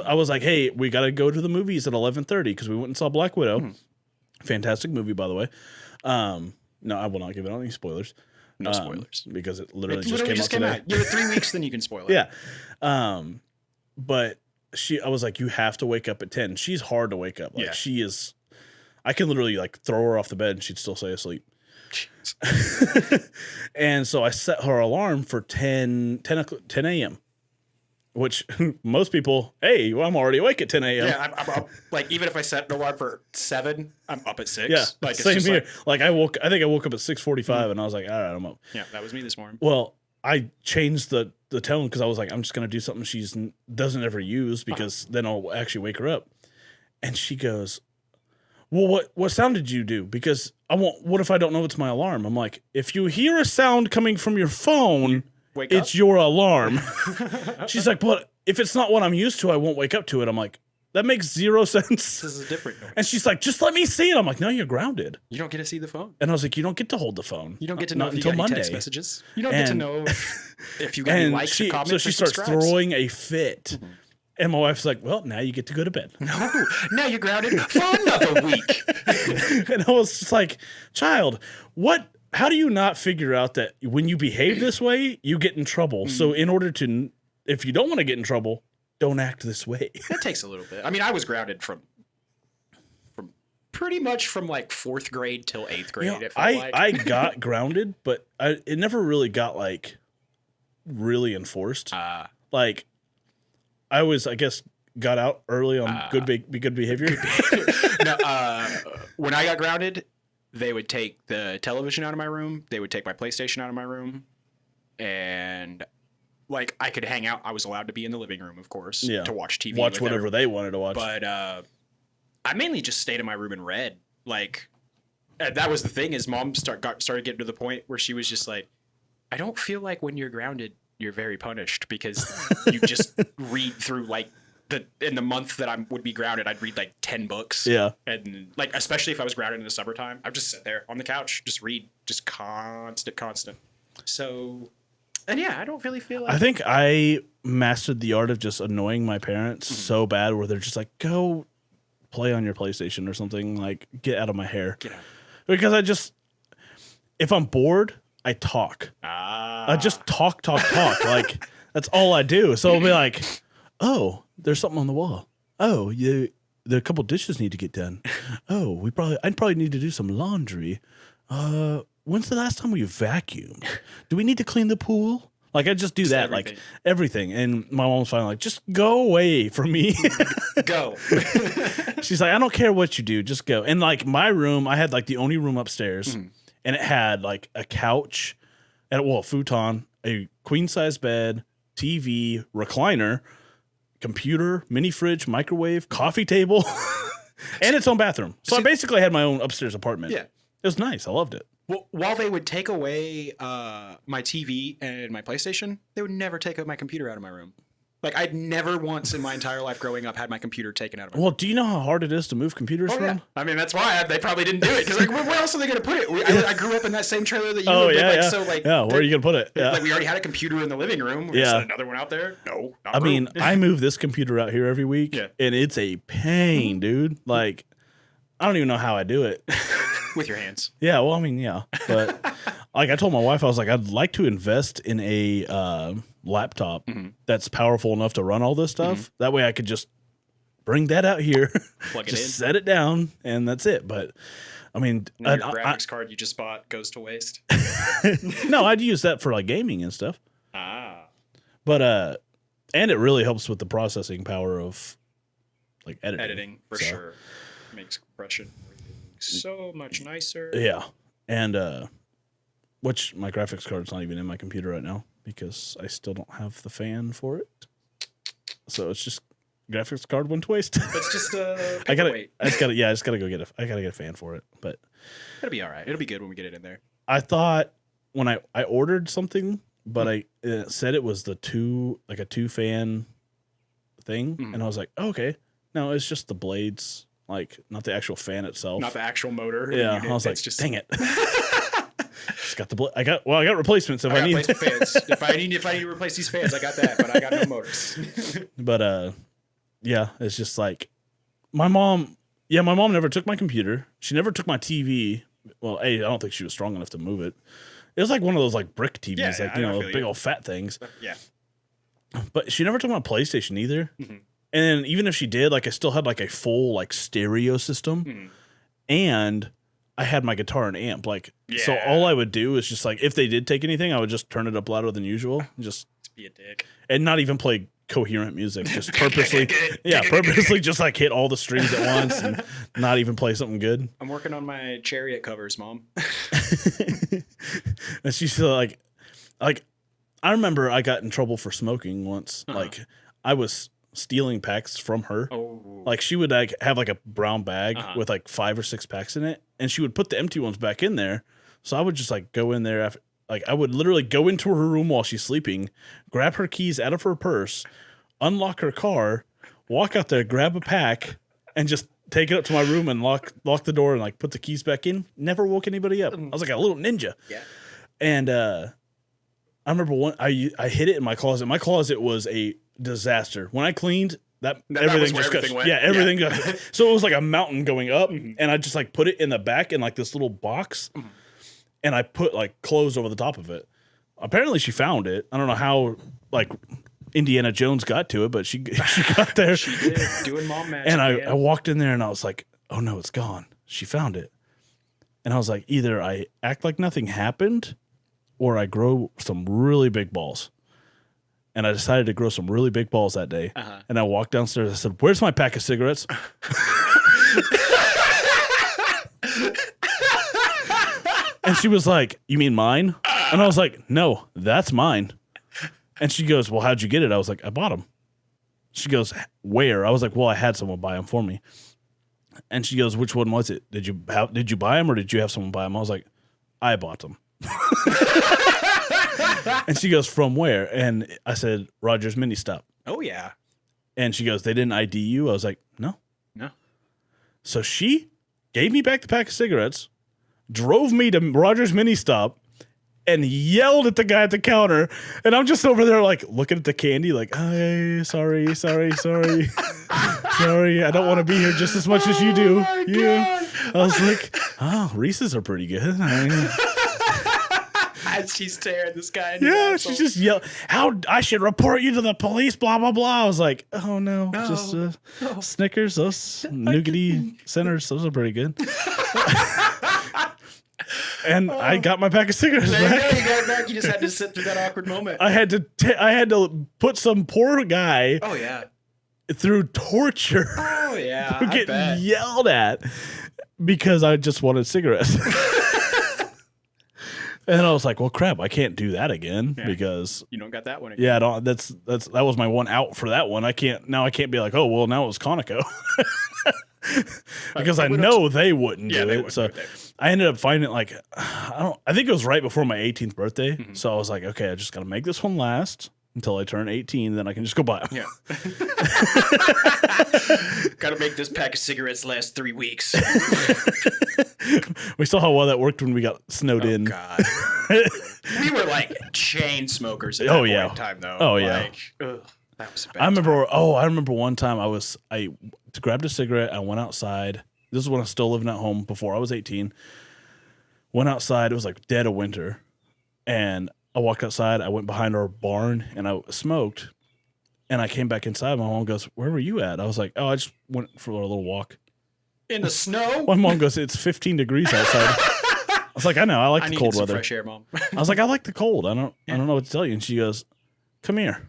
I was like, hey, we got to go to the movies at 11:30 because we went and saw Black Widow. Fantastic movie, by the way. No, I will not give it any spoilers. No spoilers. Because it literally just came out. You have 3 weeks, then you can spoil it. Yeah. But I was like, you have to wake up at 10. She's hard to wake up. Like she is, I can literally like throw her off the bed and she'd still stay asleep. And so I set her alarm for 10 a.m. Which most people, hey, well, I'm already awake at 10 a.m. Yeah, I'm up. Like, even if I set an alarm for 7, I'm up at 6. Yeah, like, same here. Like I think I woke up at 6:45 and I was like, all right, I'm up. Yeah, that was me this morning. Well, I changed the tone because I was like, I'm just going to do something she doesn't ever use because then I'll actually wake her up. And she goes, well, what sound did you do? Because what if I don't know it's my alarm? I'm like, if you hear a sound coming from your phone, it's your alarm. She's like, but if it's not what I'm used to, I won't wake up to it. I'm like, that makes zero sense. This is a different noise. And she's like, just let me see it. I'm like, no, you're grounded. You don't get to see the phone. And I was like, you don't get to hold the phone. You don't get to know if you got any text messages. You don't get to know if you got any likes or comments. So she starts throwing a fit. Mm-hmm. And my wife's like, well, now you get to go to bed. No, now you're grounded for another week. And I was just like, child, how do you not figure out that when you behave this way, you get in trouble? So in order to, if you don't want to get in trouble, don't act this way. That takes a little bit. I mean, I was grounded from pretty much from like 4th grade till 8th grade. I got grounded, but it never really got like really enforced. Like I always, I guess, got out early on good behavior. No, when I got grounded, they would take the television out of my room. They would take my PlayStation out of my room, and like I could hang out. I was allowed to be in the living room, of course, to watch TV. Watch whatever they wanted to watch. But I mainly just stayed in my room and read. Like, that was the thing is Mom started getting to the point where she was just like, I don't feel like when you're grounded, you're very punished because you just read through like in the month that I would be grounded, I'd read like 10 books. Yeah. And like, especially if I was grounded in the summertime, I'd just sit there on the couch, just read, just constant. So, and yeah, I don't really feel like. I think I mastered the art of just annoying my parents so bad where they're just like, go play on your PlayStation or something. Like, get out of my hair. Get out. Because if I'm bored, I talk. I just talk. Like, that's all I do. So I'll be like, oh, there's something on the wall. Oh, there are a couple dishes need to get done. Oh, I'd probably need to do some laundry. When's the last time we vacuumed? Do we need to clean the pool? Like, I just do that, everything. Like everything. And my mom's finally like, just go away from me. Go. She's like, I don't care what you do, just go. And like my room, I had like the only room upstairs, and it had like a couch, a futon, a queen size bed, TV, recliner, computer, mini fridge, microwave, coffee table, and its own bathroom. So I basically had my own upstairs apartment. Yeah. It was nice. I loved it. Well, while they would take away my TV and my PlayStation, they would never take my computer out of my room. Like, I'd never once in my entire life growing up had my computer taken out of my room. Well, do you know how hard it is to move computers around? Yeah. I mean, that's why they probably didn't do it. Because, like, where else are they going to put it? I grew up in that same trailer that you lived in. Like, so, like, where are you going to put it? Yeah. Like, we already had a computer in the living room. We set another one out there. No, not I mean, I move this computer out here every week, and it's a pain, dude. Like, I don't even know how I do it. With your hands. Yeah, well, I mean, yeah. But, like, I told my wife, I was like, I'd like to invest in a laptop that's powerful enough to run all this stuff. That way I could just bring that out here, plug it just in, set it down, and that's it. But, I mean... your graphics card you just bought goes to waste. No, I'd use that for, like, gaming and stuff. But, and it really helps with the processing power of, like, editing. Editing, for sure. Makes compression so much nicer. Yeah. And which my graphics card's not even in my computer right now because I still don't have the fan for it. So it's just graphics card went to waste. It's just I just gotta go get I gotta get a fan for it. But it'll be all right. It'll be good when we get it in there. I thought when I ordered something, but it said it was a two fan thing, and I was like, oh, okay, no, it's just the blades, like not the actual fan itself, not the actual motor. Yeah, I was like, just dang it. Just got the I got replacements if I need fans. if I need to replace these fans, I got that, but I got no motors. But yeah, it's just like my mom never took my computer. She never took my TV. Well, I don't think she was strong enough to move it. It was like one of those like brick TVs, big old fat things. Yeah. But she never took my PlayStation either. Mm-hmm. And even if she did, like I still had like a full like stereo system, and I had my guitar and amp. Like, so all I would do is just like if they did take anything, I would just turn it up louder than usual, just be a dick, and not even play coherent music, just purposely just like hit all the strings at once and not even play something good. I'm working on my Chariot covers, Mom. And she's like I remember I got in trouble for smoking once. Like I was stealing packs from her. Like she would like have like a brown bag with like 5 or 6 packs in it, and she would put the empty ones back in there. So I would just like go in there after. Like, I would literally go into her room while she's sleeping, grab her keys out of her purse, unlock her car, walk out there, grab a pack, and just take it up to my room and lock the door and, like, put the keys back in. Never woke anybody up. I was like a little ninja. Yeah. And I remember I hid it in my closet. My closet was a disaster. When I cleaned, everything just got... Yeah, everything got... So it was like a mountain going up, and I just, like, put it in the back in, like, this little box. And I put like clothes over the top of it. Apparently she found it. I don't know how like Indiana Jones got to it, but she got there. She did, doing mom magic. And I walked in there and I was like, oh no, it's gone. She found it. And I was like, either I act like nothing happened or I grow some really big balls. And I decided to grow some really big balls that day. And I walked downstairs. I said, where's my pack of cigarettes? And she was like, you mean mine? And I was like, no, that's mine. And she goes, well, how'd you get it? I was like, I bought them. She goes, where? I was like, well, I had someone buy them for me. And she goes, which one was it? Did you buy them or did you have someone buy them? I was like, I bought them. And she goes, from where? And I said, Rogers Mini Stop. Oh, yeah. And she goes, they didn't ID you? I was like, no. So she gave me back the pack of cigarettes, drove me to Rogers Mini Stop, and yelled at the guy at the counter. And I'm just over there, like, looking at the candy, like, hey, sorry. Sorry, I don't want to be here just as much as you do. Yeah. I was like, oh, Reese's are pretty good. As she's staring this guy. Yeah, she just yelled, how I should report you to the police, blah, blah, blah. I was like, oh, no. Just Snickers, those nougaty centers, those are pretty good. And I got my pack of cigarettes back. You got it back. You just had to sit through that awkward moment. I had to put some poor guy. Oh yeah. Through torture. Oh yeah. To get yelled at because I just wanted cigarettes. And I was like, well, crap, I can't do that again because you don't got that one again. Yeah, I don't. That was my one out for that one. I can't be like, oh well, now it was Conoco. Because I know they wouldn't do it. So I ended up finding it like I think it was right before my 18th birthday. Mm-hmm. So I was like, okay, I just gotta make this one last until I turn 18, then I can just go buy them. Yeah. Gotta make this pack of cigarettes last 3 weeks. We saw how well that worked when we got snowed in. God. We were like chain smokers at that point in time though. Oh like, yeah. Ugh, that was a bad I remember one time I grabbed a cigarette, I went outside. This is when I was still living at home before I was 18. Went outside, it was like dead of winter. And I walked outside, I went behind our barn and I smoked. And I came back inside. My mom goes, where were you at? I was like, oh, I just went for a little walk. In the snow? My mom goes, it's 15 degrees outside. I was like, I know, I like the cold weather. Fresh air, Mom. I was like, I like the cold. I don't know what to tell you. And she goes, come here.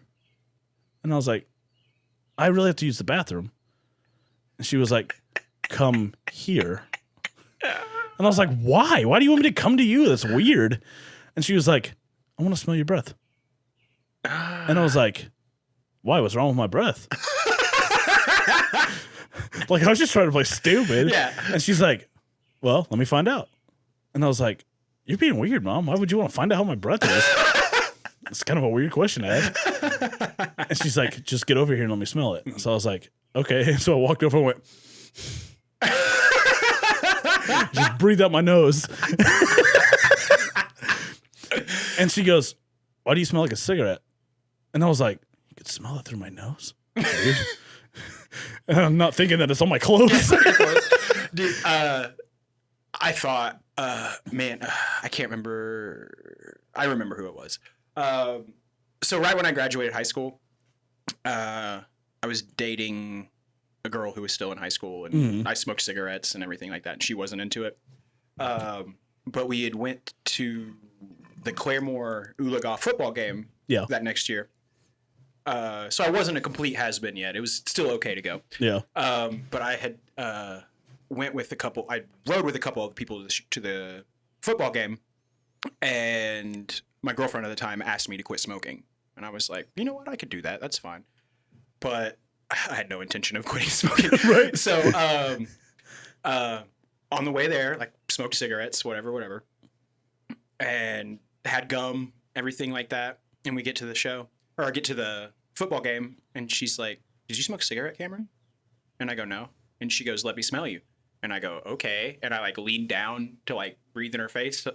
And I was like, I really have to use the bathroom. And she was like, come here. And I was like, why? Why do you want me to come to you? That's weird. And she was like, I want to smell your breath. And I was like, why? What's wrong with my breath? Like, I was just trying to play stupid. Yeah. And she's like, well, let me find out. And I was like, you're being weird, Mom. Why would you want to find out how my breath is? It's kind of a weird question, Ed. And she's like, just get over here and let me smell it. So I was like, okay. So I walked over and went, just breathed out my nose. And she goes, why do you smell like a cigarette? And I was like, you could smell it through my nose? Dude. And I'm not thinking that it's on my clothes. Dude, I thought, man, I can't remember. I remember who it was. So right when I graduated high school, I was dating a girl who was still in high school, and I smoked cigarettes and everything like that, and she wasn't into it. But we had went to the Claremore Oologah football game that next year. So I wasn't a complete has-been yet. It was still okay to go. Yeah. But I had went with a couple. I rode with a couple of people to the football game, and my girlfriend at the time asked me to quit smoking, and I was like, you know what, I could do that. That's fine. But I had no intention of quitting smoking. Right. So on the way there, like smoked cigarettes, whatever, and had gum, everything like that. And we get to the show, or I get to the football game, and she's like, did you smoke a cigarette, Cameron? And I go, no. And she goes, let me smell you. And I go, okay. And I like leaned down to like breathe in her face. So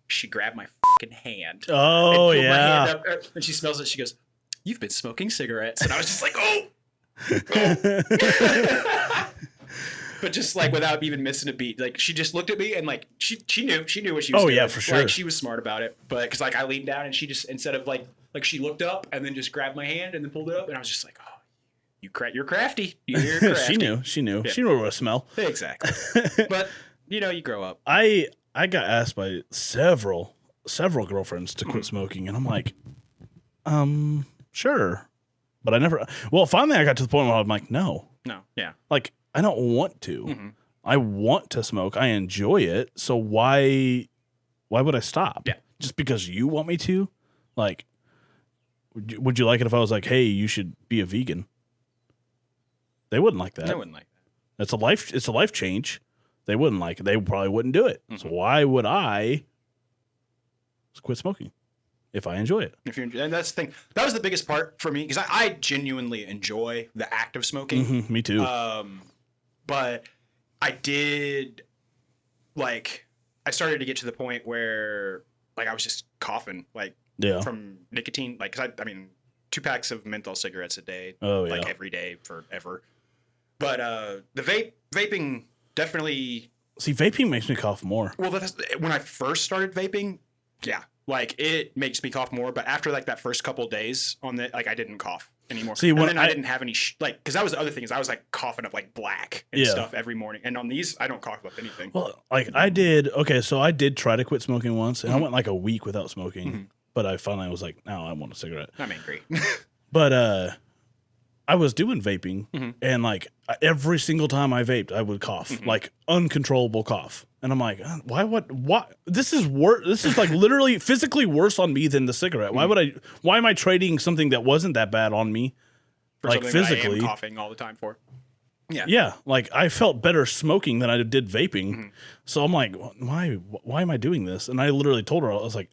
she grabbed my fucking hand. Oh, and yeah. my hand up, and she smells it. She goes, you've been smoking cigarettes. And I was just like, oh. But just like without even missing a beat, like she just looked at me and like she knew what she was doing. Oh yeah, for sure. Like she was smart about it. But because like I leaned down and she just, instead of like she looked up and then just grabbed my hand and then pulled it up, and I was just like, oh, you're crafty. You're crafty. She knew. Yeah. She knew what to smell. Exactly. But you know, you grow up. I got asked by several girlfriends to quit smoking, and I'm like, sure. But I never. Well, finally, I got to the point where I'm like, no. Yeah. Like, I don't want to. I want to smoke. I enjoy it. So why would I stop? Yeah. Just because you want me to? Like, would you like it if I was like, hey, you should be a vegan? They wouldn't like that. They wouldn't like that. It's a life change. They wouldn't like it. They probably wouldn't do it. So why would I quit smoking if I enjoy it? And that's the thing. That was the biggest part for me, because I genuinely enjoy the act of smoking. Me too. But I did, like, I started to get to the point where, like, I was just coughing, like, from nicotine. Like, 'cause I mean, 2 packs of menthol cigarettes a day, like, every day forever. But the vaping definitely. See, vaping makes me cough more. Well, that's, when I first started vaping, yeah, like, it makes me cough more. But after, like, that first couple days on the, like, I didn't cough anymore. See, when I didn't have any like, because that was the other thing, is I was like coughing up like black and stuff every morning, and on these I don't cough up anything. Well, like I did try to quit smoking once, and I went like a week without smoking, but I finally was like, no, I want a cigarette. I'm angry. But I was doing vaping, and like every single time I vaped, I would cough, like uncontrollable cough. And I'm like, why? This is worse. This is like literally physically worse on me than the cigarette. Why am I trading something that wasn't that bad on me? For like physically, that I am coughing all the time for. Yeah. Yeah. Like I felt better smoking than I did vaping. So I'm like, why am I doing this? And I literally told her, I was like,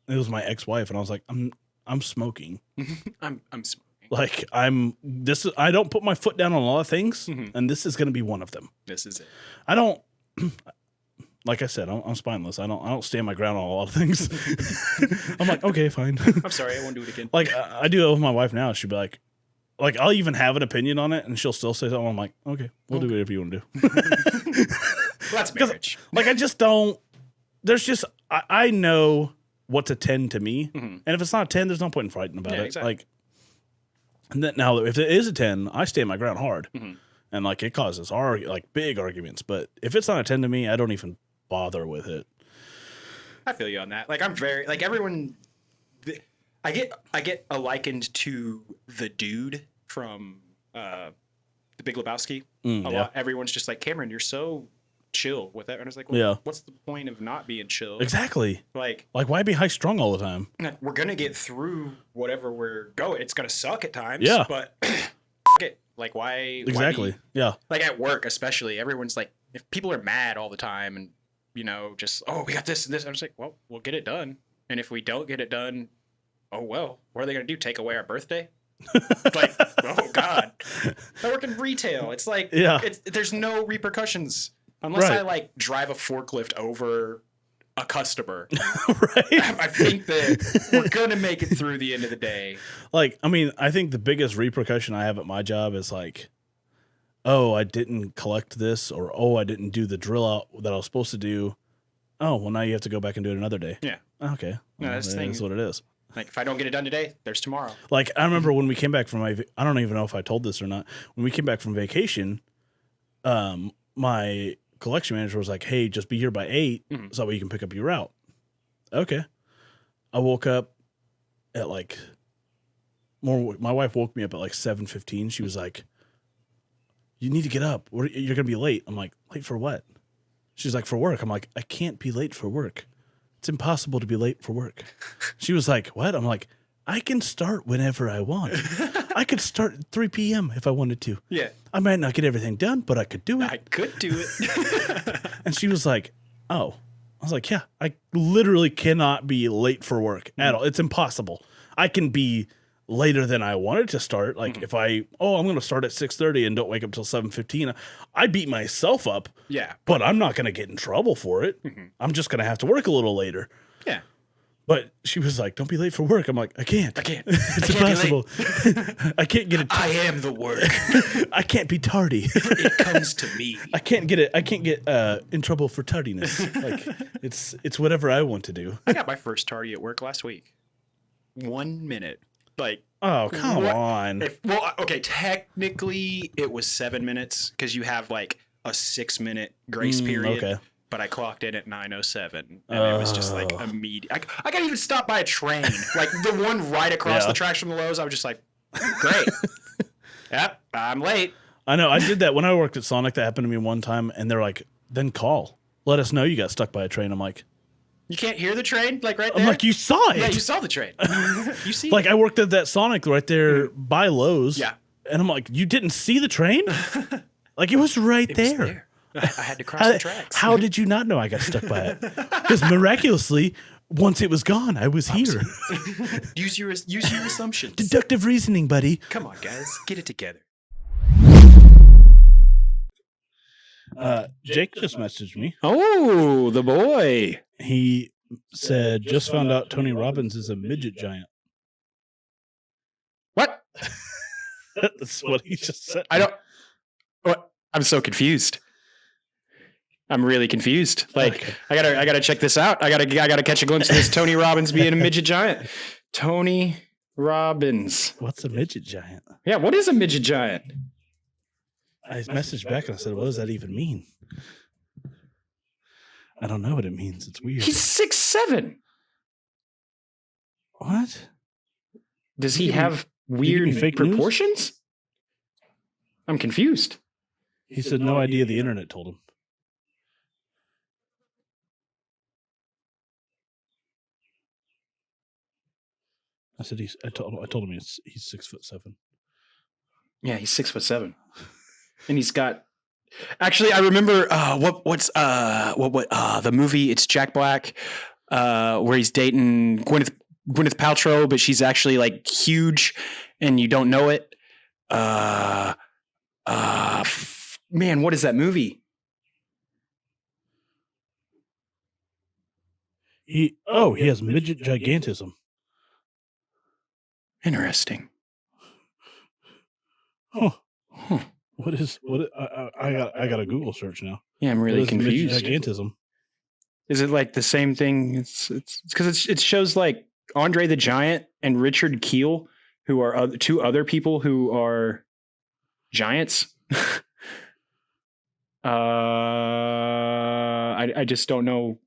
it was my ex-wife. And I was like, I'm smoking. I'm smoking. Like I don't put my foot down on a lot of things, and this is going to be one of them. This is it. I don't. Like I said, I'm spineless. I don't stand my ground on a lot of things. I'm like, okay, fine. I'm sorry, I won't do it again. Like I do it with my wife now. She'll be like I'll even have an opinion on it, and she'll still say something. I'm like, okay, we'll do whatever you want to do. Well, that's marriage. Like I just don't. There's just I know what's a 10 to me, and if it's not a 10, there's no point in fighting about it. Exactly. Like, and then now if it is a 10, I stand my ground hard, and like it causes big arguments. But if it's not a 10 to me, I don't even bother with it. I feel you on that. Like I'm very like everyone. I get likened to the dude from The Big Lebowski a lot. Everyone's just like, Cameron, you're so chill with that. And I was like, well, Yeah. what's the point of not being chill? Exactly. Like why be high strung all the time? we're gonna get through whatever we're going. It's gonna suck at times. Yeah. But it. Like why? Exactly. Yeah. Like at work, especially, everyone's like, if people are mad all the time and just we got this and this. I'm just like, well, we'll get it done. And if we don't get it done, oh well, what are they gonna do? Take away our birthday? Like, oh God. I work in retail. It's like, there's no repercussions unless I like drive a forklift over a customer. Right. I think that we're gonna make it through the end of the day. Like, I mean, I think the biggest repercussion I have at my job is like, oh, I didn't collect this, or oh, I didn't do the drill out that I was supposed to do. Oh, well, now you have to go back and do it another day. Yeah. Okay. No, that's the thing. That's what it is. Like, if I don't get it done today, there's tomorrow. Like, I remember when we came back from I don't even know if I told this or not. When we came back from vacation, my collection manager was like, hey, just be here by 8 so you can pick up your route. Okay. I woke up at like my wife woke me up at like 7:15. She was like, you need to get up. You're going to be late. I'm like, late for what? She's like, for work. I'm like, I can't be late for work. It's impossible to be late for work. She was like, what? I'm like, I can start whenever I want. I could start at 3 p.m. if I wanted to. Yeah. I might not get everything done, but I could do it. I could do it. And she was like, oh. I was like, yeah, I literally cannot be late for work at all. It's impossible. I can be later than I wanted to start. Like if I'm going to start at 6:30 and don't wake up till 7:15, I beat myself up. Yeah. But I'm not going to get in trouble for it. I'm just going to have to work a little later. Yeah. But she was like, don't be late for work. I'm like, I can't. It's I can't impossible. I can't get it. I am the work. I can't be tardy. It comes to me. I can't get in trouble for tardiness. Like it's whatever I want to do. I got my first tardy at work last week. 1 minute. Like, oh, come on. Okay, technically it was 7 minutes because you have like a 6-minute grace period. Okay. But I clocked in at 9:07, and it was just like immediate. I got even stopped by a train, like the one right across the tracks from the Lowe's. I was just like, great. Yep, I'm late. I know. I did that when I worked at Sonic. That happened to me one time, and they're like, then call. Let us know you got stuck by a train. I'm like, you can't hear the train? Like right there? I'm like, you saw it. Yeah, you saw the train. You see like, I worked at that Sonic right there by Lowe's. Yeah. And I'm like, you didn't see the train? Like, it was right there. I had to cross the tracks. How did you not know I got stuck by it? Because miraculously, once it was gone, I was here. Use your assumptions. Deductive reasoning, buddy. Come on, guys. Get it together. Jake just messaged me. Oh, the boy. He said, just found out Tony Robbins is a midget giant. What? That's what he just said. What? I'm so confused. I'm really confused. Like, okay. I gotta check this out. I gotta catch a glimpse of this Tony Robbins being a midget giant. Tony Robbins. What's a midget giant? Yeah, what is a midget giant? I messaged back and I said, what does that even mean? I don't know what it means. It's weird. He's 6'7". What? Does he have weird fake proportions? News? I'm confused. He said no idea. The internet told him. I said I told him he's 6'7". Yeah, he's 6'7", and he's got. Actually, I remember what's the movie? It's Jack Black, where he's dating Gwyneth Paltrow, but she's actually like huge, and you don't know it. Man, what is that movie? He has midget gigantism. Interesting. Huh. What? I got a Google search now. Yeah, I'm really confused. Midget gigantism. Is it like the same thing? It's because it shows like Andre the Giant and Richard Kiel, who are two other people who are giants. I just don't know.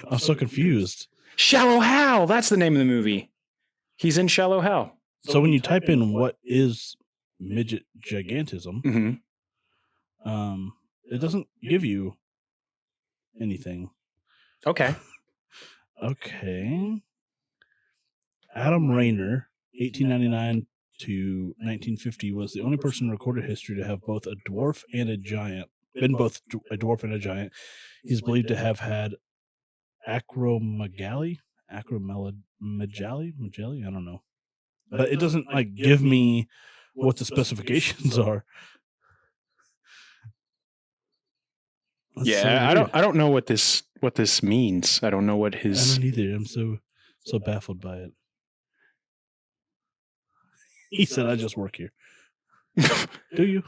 I'm so confused. Shallow Hal. That's the name of the movie. He's in Shallow Hal. So when you type in what is midget gigantism, it doesn't give you anything. Okay. Okay. Adam Rayner, 1899 to 1950, was the only person in recorded history to have both a dwarf and a giant. Been both a dwarf and a giant. He's believed to have had acromegaly. Acromegaly? I don't know. But it doesn't like give me what the specifications are. That's so Yeah, weird. I don't know what this means. I don't know what I his. don't either. I'm so baffled by it. He said, "I just work here." Do you?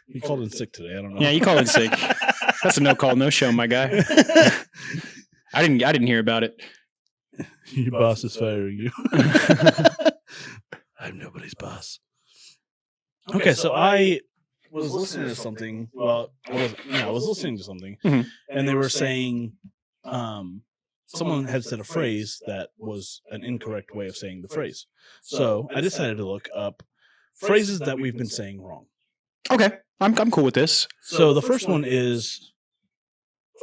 He called in sick today. I don't know. Yeah, you called in sick. That's a no call, no show, my guy. I didn't hear about it. Your boss is firing you. I'm nobody's boss. Okay, so I was listening to something. Well, I was listening to something, Mhm. and they were saying, someone had said a phrase that was an incorrect way of saying the phrase. So I decided to look up phrases that we've been saying wrong. Okay, I'm cool with this. So the first one is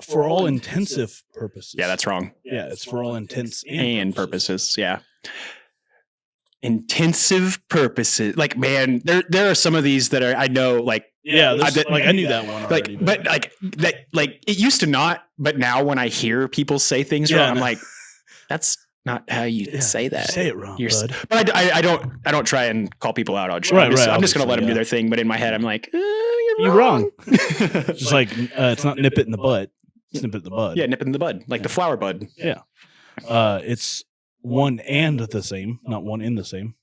for all intensive purposes. Yeah, that's wrong. Yeah, it's for all intents And purposes. Yeah. Intensive purposes. Like, man, there are some of these that are, I know, like, yeah, I knew that one already. But it used to not, but now when I hear people say things wrong, I'm like, that's not how you say that. Say it wrong, bud. But I don't try and call people out on shit. Right, I'm just going to let them do their thing. But in my head, I'm like, you're wrong. Just like, it's not nip it in the butt. It's nip it in the bud. Yeah, nip it in the bud. Like the flower bud. Yeah. It's one and the same, not one in the same.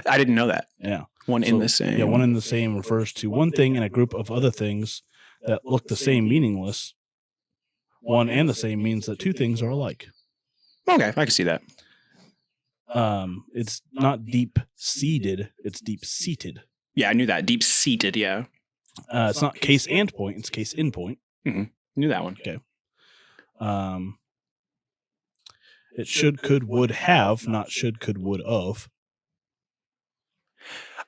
I didn't know that. Yeah. One in the same. Yeah, one in the same refers to one thing and a group of other things that look the same, meaningless. One and the same means that two things are alike. Okay, I can see that. It's not deep-seated, it's deep-seated. Yeah, I knew that. Deep-seated, yeah. It's not case and point, it's case in point. Mm-hmm. Knew that one. Okay. It should, could, would have, not should, could, would of.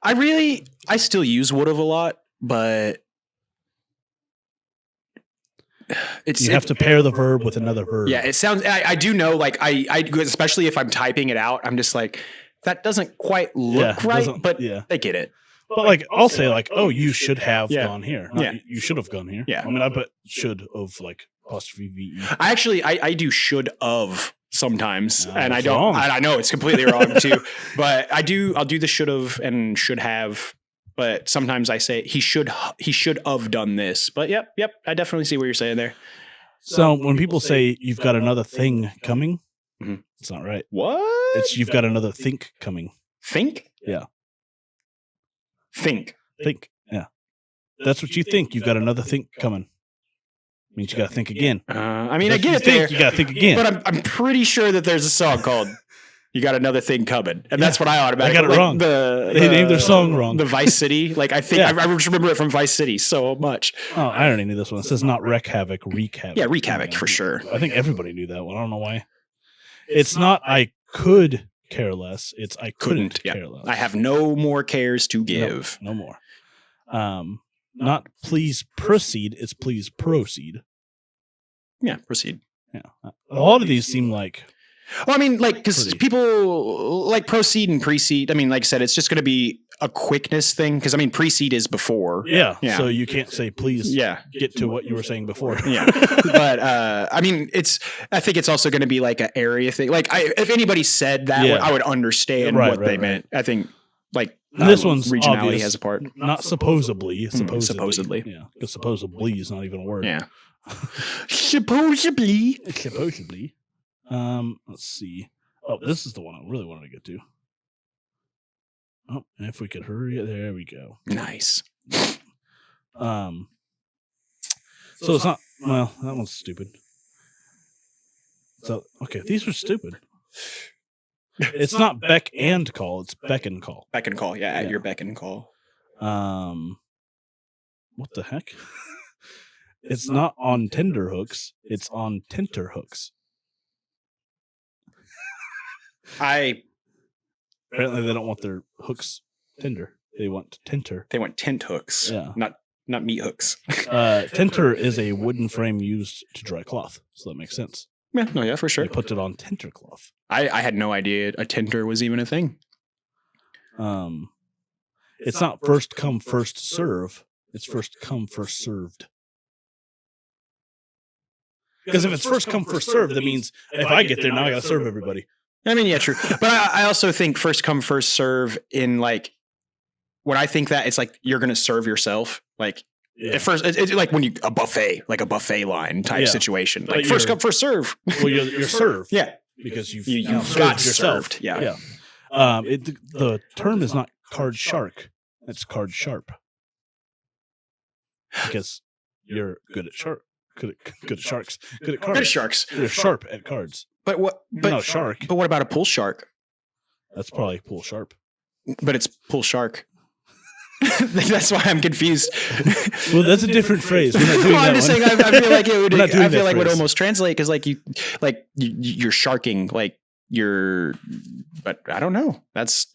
I still use would have a lot, but you have to pair the verb with another verb. Yeah, it sounds. I do know, like I especially if I'm typing it out, I'm just like, that doesn't quite look right. But I get it. But like I'll say like, oh, you should have gone here. Yeah, you should have gone here. Yeah, I mean I put should of like apostrophe VE. I do should of sometimes, and I don't. Wrong. I know it's completely wrong too, but I'll do the should have and should have. But sometimes I say he should have done this. But yep, I definitely see what you're saying there. So when people say you've got another thing coming, it's not right. What? It's you've got another think coming. Think? Yeah. Think. Yeah. That's what you think. You've got another think coming. Means you got to think again. I mean, I get it there. You got to think again. But I'm pretty sure that there's a song called "You Got Another Thing Coming," and that's what I automatically got it wrong. They named their song wrong. The Vice City, like I think I remember it from Vice City so much. Oh, I already knew this one. It says not wreak havoc, wreak havoc. Yeah, wreak havoc for sure. I think everybody knew that one. I don't know why. It's not I could care less. It's I couldn't care less. I have no more cares to give. No more. Not please proceed. It's please proceed. Yeah, proceed. Yeah, a lot of these seem like. Well, I mean, like, because people like proceed and precede. I mean, like I said, it's just going to be a quickness thing. Because I mean, precede is before. Yeah. So you can't say please. Get to what you were saying before. Yeah. But I mean, I think it's also going to be like an area thing. Like, if anybody said that, I would understand what they meant. I think like this one's regionality obvious, has a part. Not supposedly. Supposedly. Yeah. Because supposedly is not even a word. Yeah. Supposedly. Let's see. Oh, this is the one I really wanted to get to. Oh, if we could hurry it, there we go. Nice. So it's not. Well, that one's stupid. So okay, these are stupid. It's not beck and call. It's beck and call. Beck and call. Yeah, at your beck and call. What the heck? It's not on tender hooks. It's on tenter hooks. Apparently they don't want their hooks tender. They want tenter. They want tent hooks. Yeah. Not not meat hooks. Tenter is a wooden frame used to dry cloth, so that makes sense. Yeah, for sure. They put it on tenter cloth. I had no idea a tenter was even a thing. It's not first come, first serve. It's first come, first served. Because if it's first come, first served, that means if I get there, now I got to serve everybody. I mean, yeah, true. But I also think first come, first serve in like, when I think that, it's like you're going to serve yourself. Like, at first, it's like when a buffet line type situation. Like first come, first serve. Well, you're served. Yeah. Because you've got yourself. served. Yeah. The term is not card shark. It's card sharp. Because you're good at sharks. Good at sharks. Good at cards. Good at sharks. You're sharp at cards. But what? But no shark. But what about a pool shark? That's probably pool sharp. But it's pool shark. That's why I'm confused. Well, that's a different phrase. We're not doing I'm just saying. I feel like it would. I feel like it would almost translate because you're sharking But I don't know. That's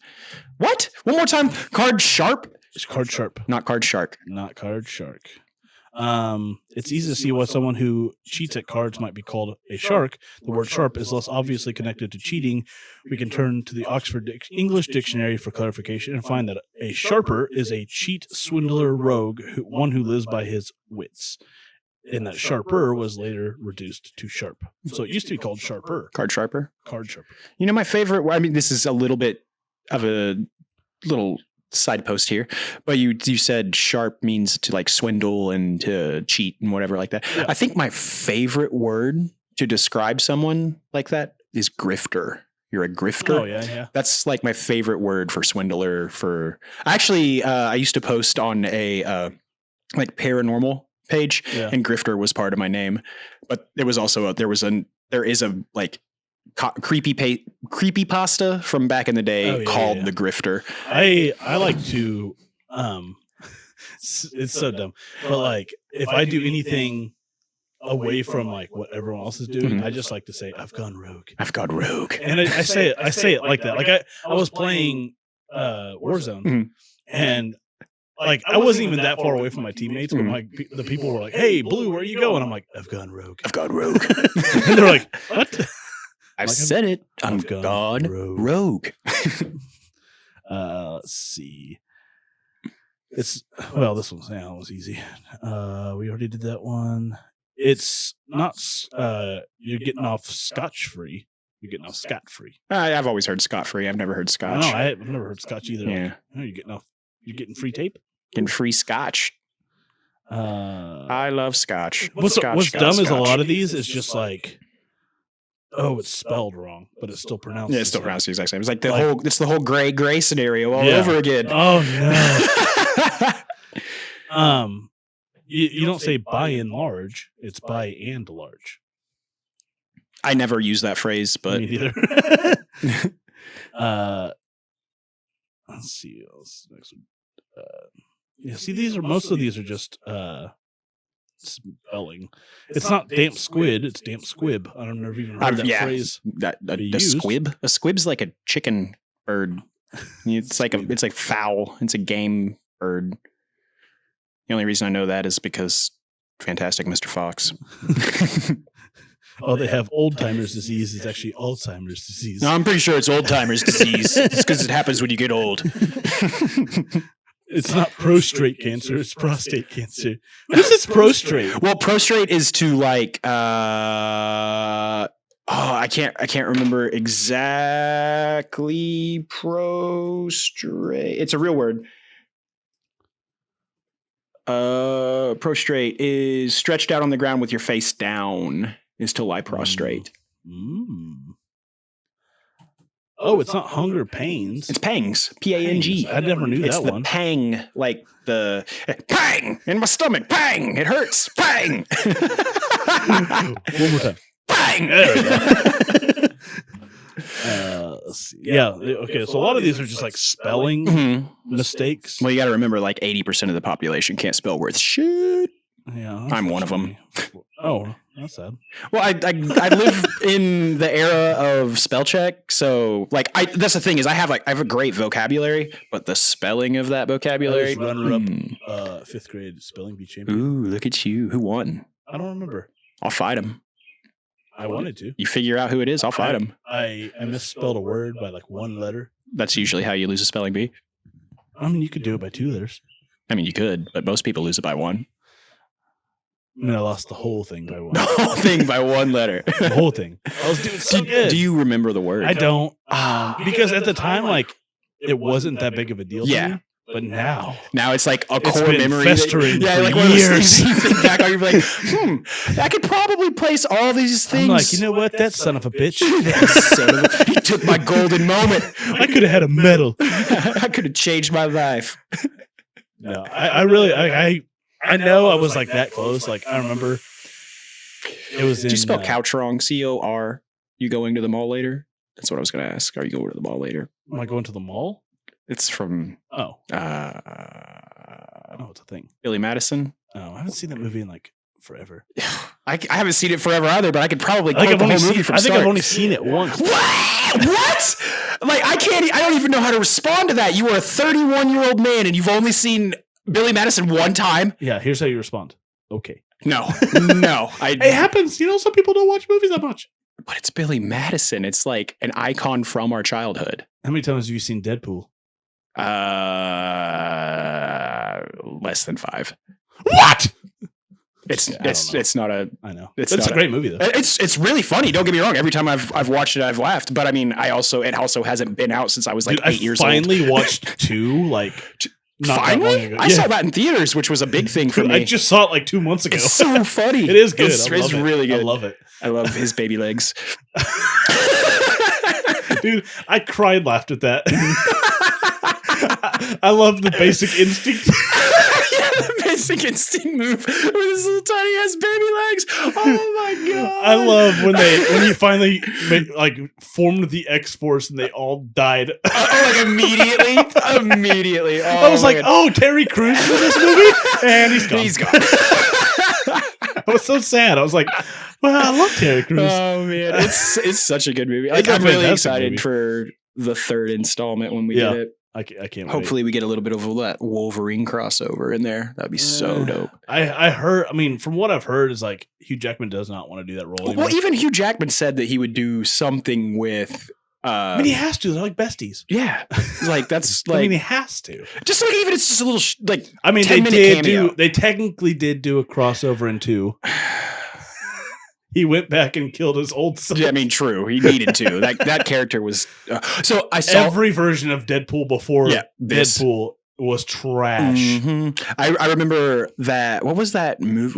what? One more time. Card sharp. It's card sharp, not card shark. Not card shark. It's easy to see why someone who cheats at cards might be called a shark. The word sharp is less obviously connected to cheating. We can turn to the Oxford English Dictionary for clarification and find that a sharper is a cheat, swindler, rogue, one who lives by his wits. And that sharper was later reduced to sharp. So it used to be called sharper. Card sharper? Card sharper. You know, my favorite, I mean, this is a little bit of a little side post here, but you said sharp means to like swindle and to cheat and whatever like that. Yeah. I think my favorite word to describe someone like that is grifter. You're a grifter. Oh yeah. That's like my favorite word for swindler. Actually, I used to post on a like paranormal page, and grifter was part of my name, but there was also there is a like creepy pasta from back in the day called the grifter. I like to it's so dumb, but like if I do anything away from like what everyone else is doing, I just like to say I've gone rogue. And I say it like that. Like I was playing Warzone, and like I wasn't even that far away from my teammates, but the people were like, "Hey, Blue, where are you going?" I'm like, "I've gone rogue." And they're like, "What?" I've said it. I'm gone rogue. Let's see. This was easy. We already did that one. It's not. You're getting off scotch-free. You're getting off scot-free. I've always heard scot-free. I've never heard scotch. No, I've never heard scotch either. Yeah. You're getting off. You're getting free tape. Getting free scotch. I love scotch. What's dumb is a lot of these is just like, oh, it's spelled wrong, but it's still pronounced. Yeah, it's still pronounced the exact same. It's like it's the whole gray scenario all over again. Oh no. You don't say by and large, it's by and large. I never use that phrase, but me neither. Let's see what's next one. See, most of these are just spelling. It's not damp squid, it's damp squib. I don't know if you've even heard that phrase. A squib? A squib's like a chicken bird. It's like fowl. It's a game bird. The only reason I know that is because Fantastic Mr. Fox. Oh, they have old-timers disease. It's actually Alzheimer's disease. No, I'm pretty sure it's old-timers disease. It's because it happens when you get old. It's not prostrate cancer, it's prostate cancer. What is this prostrate? Well, prostrate is to like I can't remember exactly. Prostrate. It's a real word. Prostrate is stretched out on the ground with your face down, is to lie prostrate. Oh, it's not hunger pains. It's pangs. P-A-N-G. I never knew that one. It's the pang, like the pang in my stomach. Pang. It hurts. Pang. One more time. Pang. There we go. Let's see. Yeah. Okay. So a lot of these are just like spelling mistakes. Well, you got to remember, like 80% of the population can't spell worth shit. Yeah. I'm one of them. Oh, That's sad. Well, I live in the era of spell check, so like that's the thing is I have a great vocabulary, but the spelling of that vocabulary. Runner up 5th grade spelling bee champion. Ooh, look at you! Who won? I don't remember. I'll fight him. I wanted to. You figure out who it is. I'll fight him. I misspelled a word by like one letter. That's usually how you lose a spelling bee. I mean, you could do it by 2 letters. I mean, you could, but most people lose it by 1. I mean, I lost the whole thing by 1. The whole thing by 1 letter. The whole thing. I was doing so good. Do you remember the word? I don't. Because at the time, like, it wasn't that big of a deal to me. But now it's like a core been memory. Festering for like years. You think back on, you're like, I could probably place all these things. I'm like, you know what? That son of a bitch. He took my golden moment. I could have had a medal. I could have changed my life. No, I really, I know I was like that close. Like, I remember it was in. Did you spell couch wrong? COR? You going to the mall later? That's what I was going to ask. Are you going to the mall later? Am I going to the mall? It's from oh, it's a thing. Billy Madison. Oh, I haven't seen that movie in like forever. I haven't seen it forever either, but I could probably quote the whole movie from I think start. I've only seen it once. What? Like I don't even know how to respond to that. You are a 31-year-old man and you've only seen Billy Madison one time. Yeah, here's how you respond. Okay. No. It happens. You know, some people don't watch movies that much. But it's Billy Madison. It's like an icon from our childhood. How many times have you seen Deadpool? Less than 5. What? It's not a. I know. It's a great movie though. It's really funny. Don't get me wrong. Every time I've watched it, I've laughed. But I mean, it also hasn't been out since I was like 8 years old. I finally watched 2. Like finally, I saw that in theaters, which was a big thing for me. I just saw it like 2 months ago. It's so funny. It is good. It's really good. I love it. I love his baby legs. Dude, I cried, laughed at that. I love the Basic Instinct. The Basic Instinct move with his little tiny ass baby legs. Oh my god! I love when he finally formed the X-Force and they all died. Like immediately. Oh, I was like, oh, Terry Crews in this movie, and he's gone. I was so sad. I was like, well, I love Terry Crews. Oh man, it's such a good movie. Like, I'm really excited for the 3rd installment when we get it. I can't. Hopefully, we get a little bit of that Wolverine crossover in there. That'd be so dope. I heard. I mean, from what I've heard, is like Hugh Jackman does not want to do that role anymore. Well, even Hugh Jackman said that he would do something with. I mean, he has to. They're like besties. Yeah, like that's like. I mean, he has to. Just like even it's just a little like. I mean, they technically did do a crossover in 2. He went back and killed his old self. Yeah, I mean, true. He needed to. That character was. So I saw every version of Deadpool before Deadpool was trash. Mm-hmm. I remember that. What was that movie?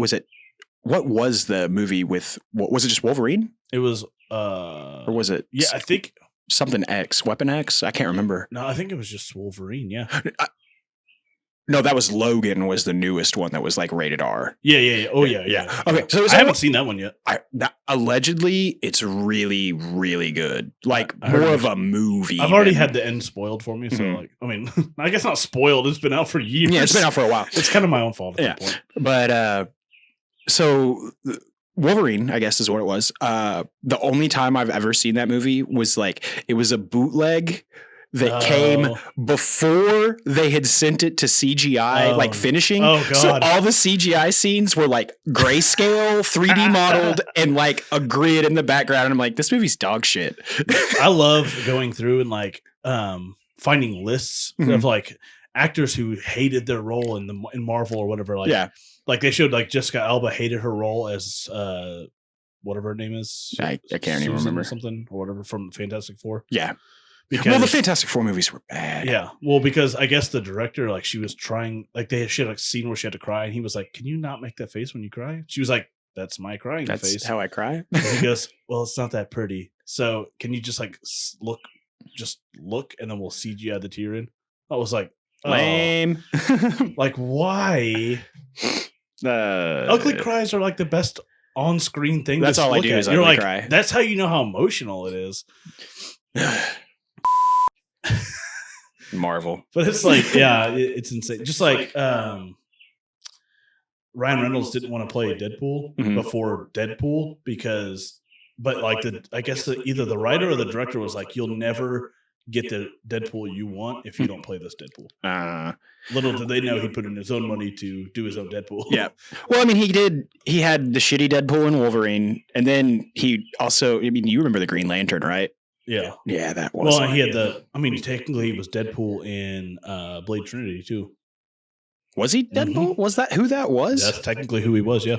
What was the movie with? Was it just Wolverine? It was. Or was it? Yeah, I think something X, Weapon X. I can't remember. No, I think it was just Wolverine. Yeah. No, that was Logan. Was the newest one that was like rated R. Yeah. Oh yeah. Okay, so I haven't seen that one yet. Allegedly, it's really, really good. Like more of a movie. I've already had the end spoiled for me, so like, I mean, I guess not spoiled. It's been out for years. Yeah, it's been out for a while. It's kind of my own fault at that point. But so Wolverine, I guess, is what it was. The only time I've ever seen that movie was like it was a bootleg that came before they had sent it to CGI, like finishing. Oh, God. So all the CGI scenes were like grayscale, 3D modeled, and like a grid in the background. And I'm like, this movie's dog shit. I love going through and like finding lists of like actors who hated their role in Marvel or whatever. Like, like they showed like Jessica Alba hated her role as whatever her name is. I can't even remember something or whatever from Fantastic Four. Yeah. Well, the Fantastic Four movies were bad. Yeah. Well, because I guess the director, like, she was trying, like, she had a scene where she had to cry, and he was like, "Can you not make that face when you cry?" She was like, "That's my crying face. That's how I cry." And he goes, "Well, it's not that pretty. So can you just like look, and then we'll CGI the tear in?" I was like, lame. Like, why? Ugly cries are like the best on-screen thing. That's all I do is ugly cry. That's how you know how emotional it is. Marvel. But it's like, yeah, it's insane. Just like Ryan Reynolds didn't want to play Deadpool before Deadpool I guess either the writer or the director was like, you'll never get the Deadpool you want if you don't play this Deadpool. Little did they know he put in his own money to do his own Deadpool. Yeah. Well, I mean, he had the shitty Deadpool and Wolverine, and then he also, I mean, you remember the Green Lantern, right? Yeah. Yeah, that was. Well, he had technically he was Deadpool in Blade Trinity too. Was he Deadpool? Was that who that was? That's technically who he was, yeah.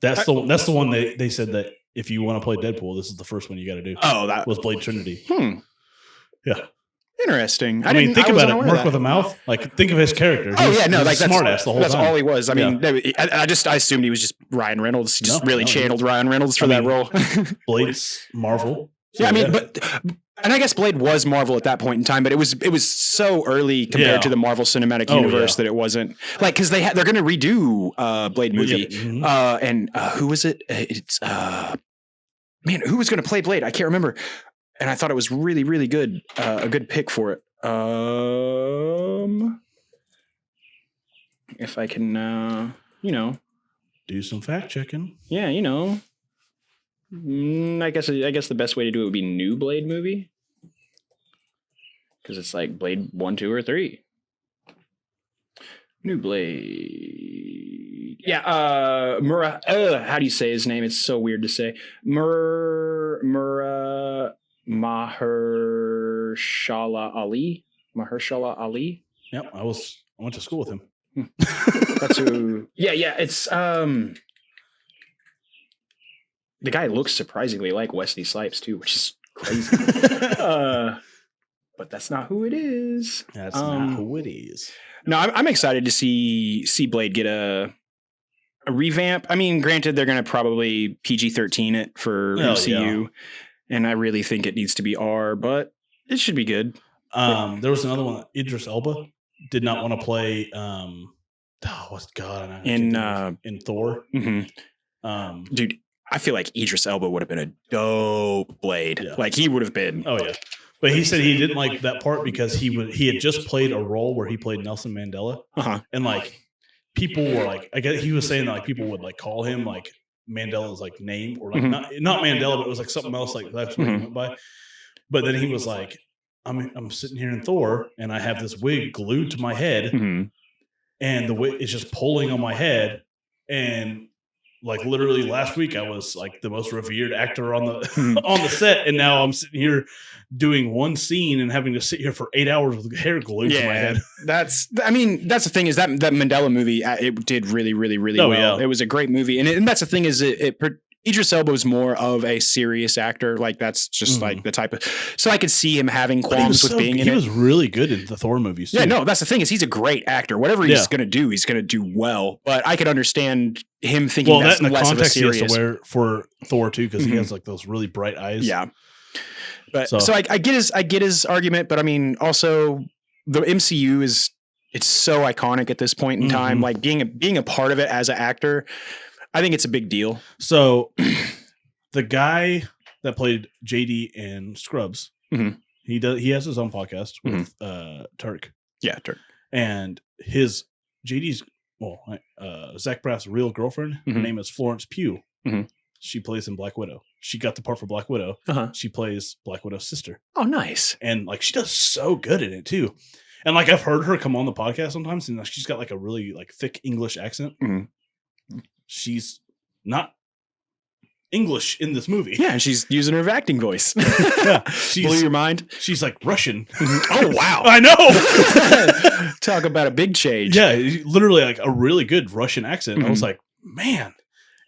That's the one they said that if you want to play Deadpool, this is the first one you got to do. Oh, that was Blade Trinity. Yeah. Interesting. I mean, think about it. Mark with a mouth. Like, think of his character. Like smart ass the whole time. That's all he was. I mean, I assumed he was just Ryan Reynolds. He just channeled Ryan Reynolds for that role. Blade's Marvel. So, yeah, I mean, and I guess Blade was Marvel at that point in time, but it was so early compared to the Marvel Cinematic Universe that it wasn't like, because they're going to redo Blade movie, and who was it? It's man, who was going to play Blade? I can't remember. And I thought it was really, really good. A good pick for it. If I can, do some fact checking. Yeah, I guess the best way to do it would be new Blade movie, because it's like Blade 1, 2, or 3. New Blade. Yeah, how do you say his name? It's so weird to say. Mahershala Ali. Yep, I went to school with him. That's who. Yeah. It's the guy looks surprisingly like Wesley Snipes too, which is crazy. But that's not who it is. That's not who it is. No, I'm excited to see Blade get a revamp. I mean, granted, they're going to probably PG-13 it for MCU, and I really think it needs to be R, but it should be good. There was another one. Idris Elba did not want to play. In Thor. Mm-hmm. Dude, I feel like Idris Elba would have been a dope Blade. Yeah. Like he would have been. Oh yeah. But he said he didn't like that part because he had just played a role where he played Nelson Mandela, and like people were like, I guess he was saying that like people would like call him like Mandela's like name, or like not Mandela, but it was like something else, like that's what he went by. But then he was like, I'm sitting here in Thor and I have this wig glued to my head, and the wig is just pulling on my head, and like literally last week I was like the most revered actor on the on the set, and now I'm sitting here doing one scene and having to sit here for 8 hours with hair glued to my head. That's the thing is that Mandela movie, it did really, really, really well. Yeah. It was a great movie, and that's the thing is Idris Elba was more of a serious actor. Like that's just like the type of. So I could see him having qualms with being in it. He was really good in the Thor movies too. Yeah, no, that's the thing is he's a great actor. Whatever he's going to do, he's going to do well. But I could understand him thinking that's in the less context of a serious. He has to wear for Thor too, because he has like those really bright eyes. Yeah. But so I get his argument, but I mean also the MCU it's so iconic at this point in time. Like being a part of it as an actor, I think it's a big deal. So the guy that played JD in Scrubs, he has his own podcast with Turk. Yeah, Turk. And his JD's Zach Braff's real girlfriend, her name is Florence Pugh. She plays in Black Widow. She got the part for Black Widow. She plays Black Widow's sister. Oh, nice. And like she does so good in it too. And like I've heard her come on the podcast sometimes, and she's got like a really like thick English accent. She's not English in this movie. Yeah, and she's using her acting voice. Yeah, blew your mind. She's like Russian. Oh wow, I know. Talk about a big change. Yeah, literally like a really good Russian accent. I was like, man,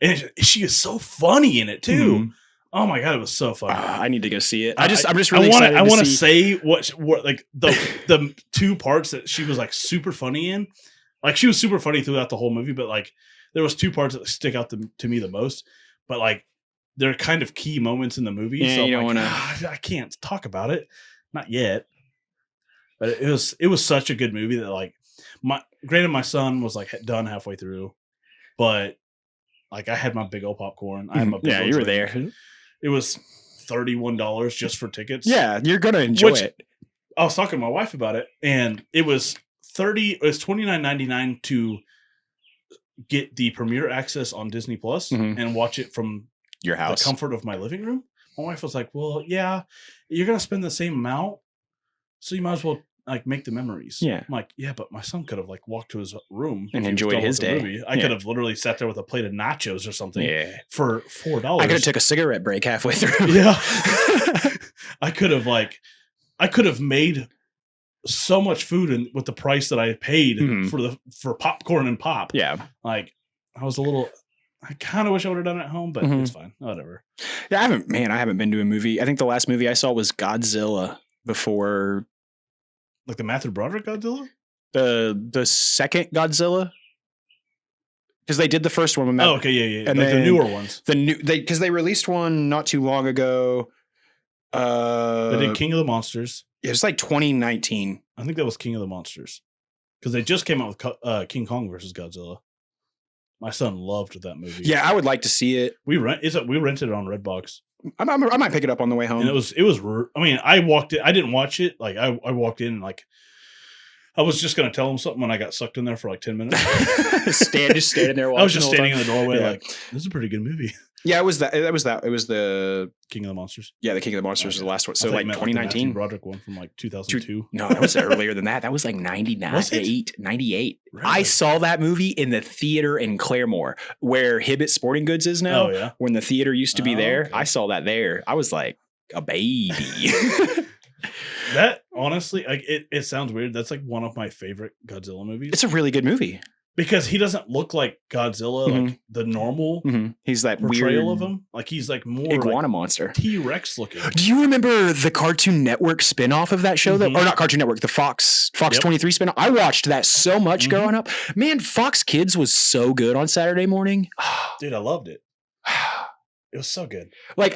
and she is so funny in it too. Oh my god, it was so funny. I need to go see it. I'm just really excited. I want to say what like the two parts that she was like super funny in. Like she was super funny throughout the whole movie, but like there was two parts that stick out to me the most. But like they're kind of key moments in the movie. Yeah, so you don't want to. I can't talk about it, not yet. But it was such a good movie that like my son was like done halfway through, but like I had my big old popcorn. I had my big old you were drink. there. It was $31 just for tickets. Yeah, you're gonna enjoy it. I was talking to my wife about it, and it was It's $29.99 to get the premiere access on Disney Plus and watch it from your house, the comfort of my living room. My wife was like, "Well, yeah, you're gonna spend the same amount, so you might as well like make the memories." Yeah, I'm like, "Yeah, but my son could have like walked to his room and enjoyed his day. Movie. I could have literally sat there with a plate of nachos or something for $4. I could have took a cigarette break halfway through. Yeah, I could have made so much food with the price that I paid for popcorn and pop. Yeah, like I kind of wish I would have done it at home, but it's fine. Whatever. Yeah, I haven't been to a movie. I think the last movie I saw was Godzilla before, like the Matthew Broderick Godzilla. The second Godzilla, because they did the first one with Matthew. Oh, okay, yeah, and like then the newer ones. Because they released one not too long ago. They did King of the Monsters. It was like 2019. I think that was King of the Monsters, because they just came out with King Kong versus Godzilla. My son loved that movie. Yeah, I would like to see it. We rented it on Redbox. I might pick it up on the way home. And it was. I mean, I walked in. I didn't watch it. Like I walked in and like I was just gonna tell him something when I got sucked in there for like 10 minutes. just standing there. I was just standing in the doorway, like, this is a pretty good movie. Yeah, it was that. It was the King of the Monsters. Yeah, the King of the Monsters was the last one. So like 2019. Like Broderick one from like 2002. No, that was earlier than that. That was like 98. Really? I saw that movie in the theater in Claremore, where Hibbett Sporting Goods is now. Oh yeah. When the theater used to be there, okay. I saw that there. I was like a baby. That honestly, like it sounds weird. That's like one of my favorite Godzilla movies. It's a really good movie. Because he doesn't look like Godzilla, like the normal. He's that portrayal weird of him. Like he's like more iguana like monster, T-Rex looking. Do you remember the Cartoon Network spinoff of that show? Or not Cartoon Network, the Fox 23 spinoff. I watched that so much growing up. Man, Fox Kids was so good on Saturday morning. Dude, I loved it. It was so good. Like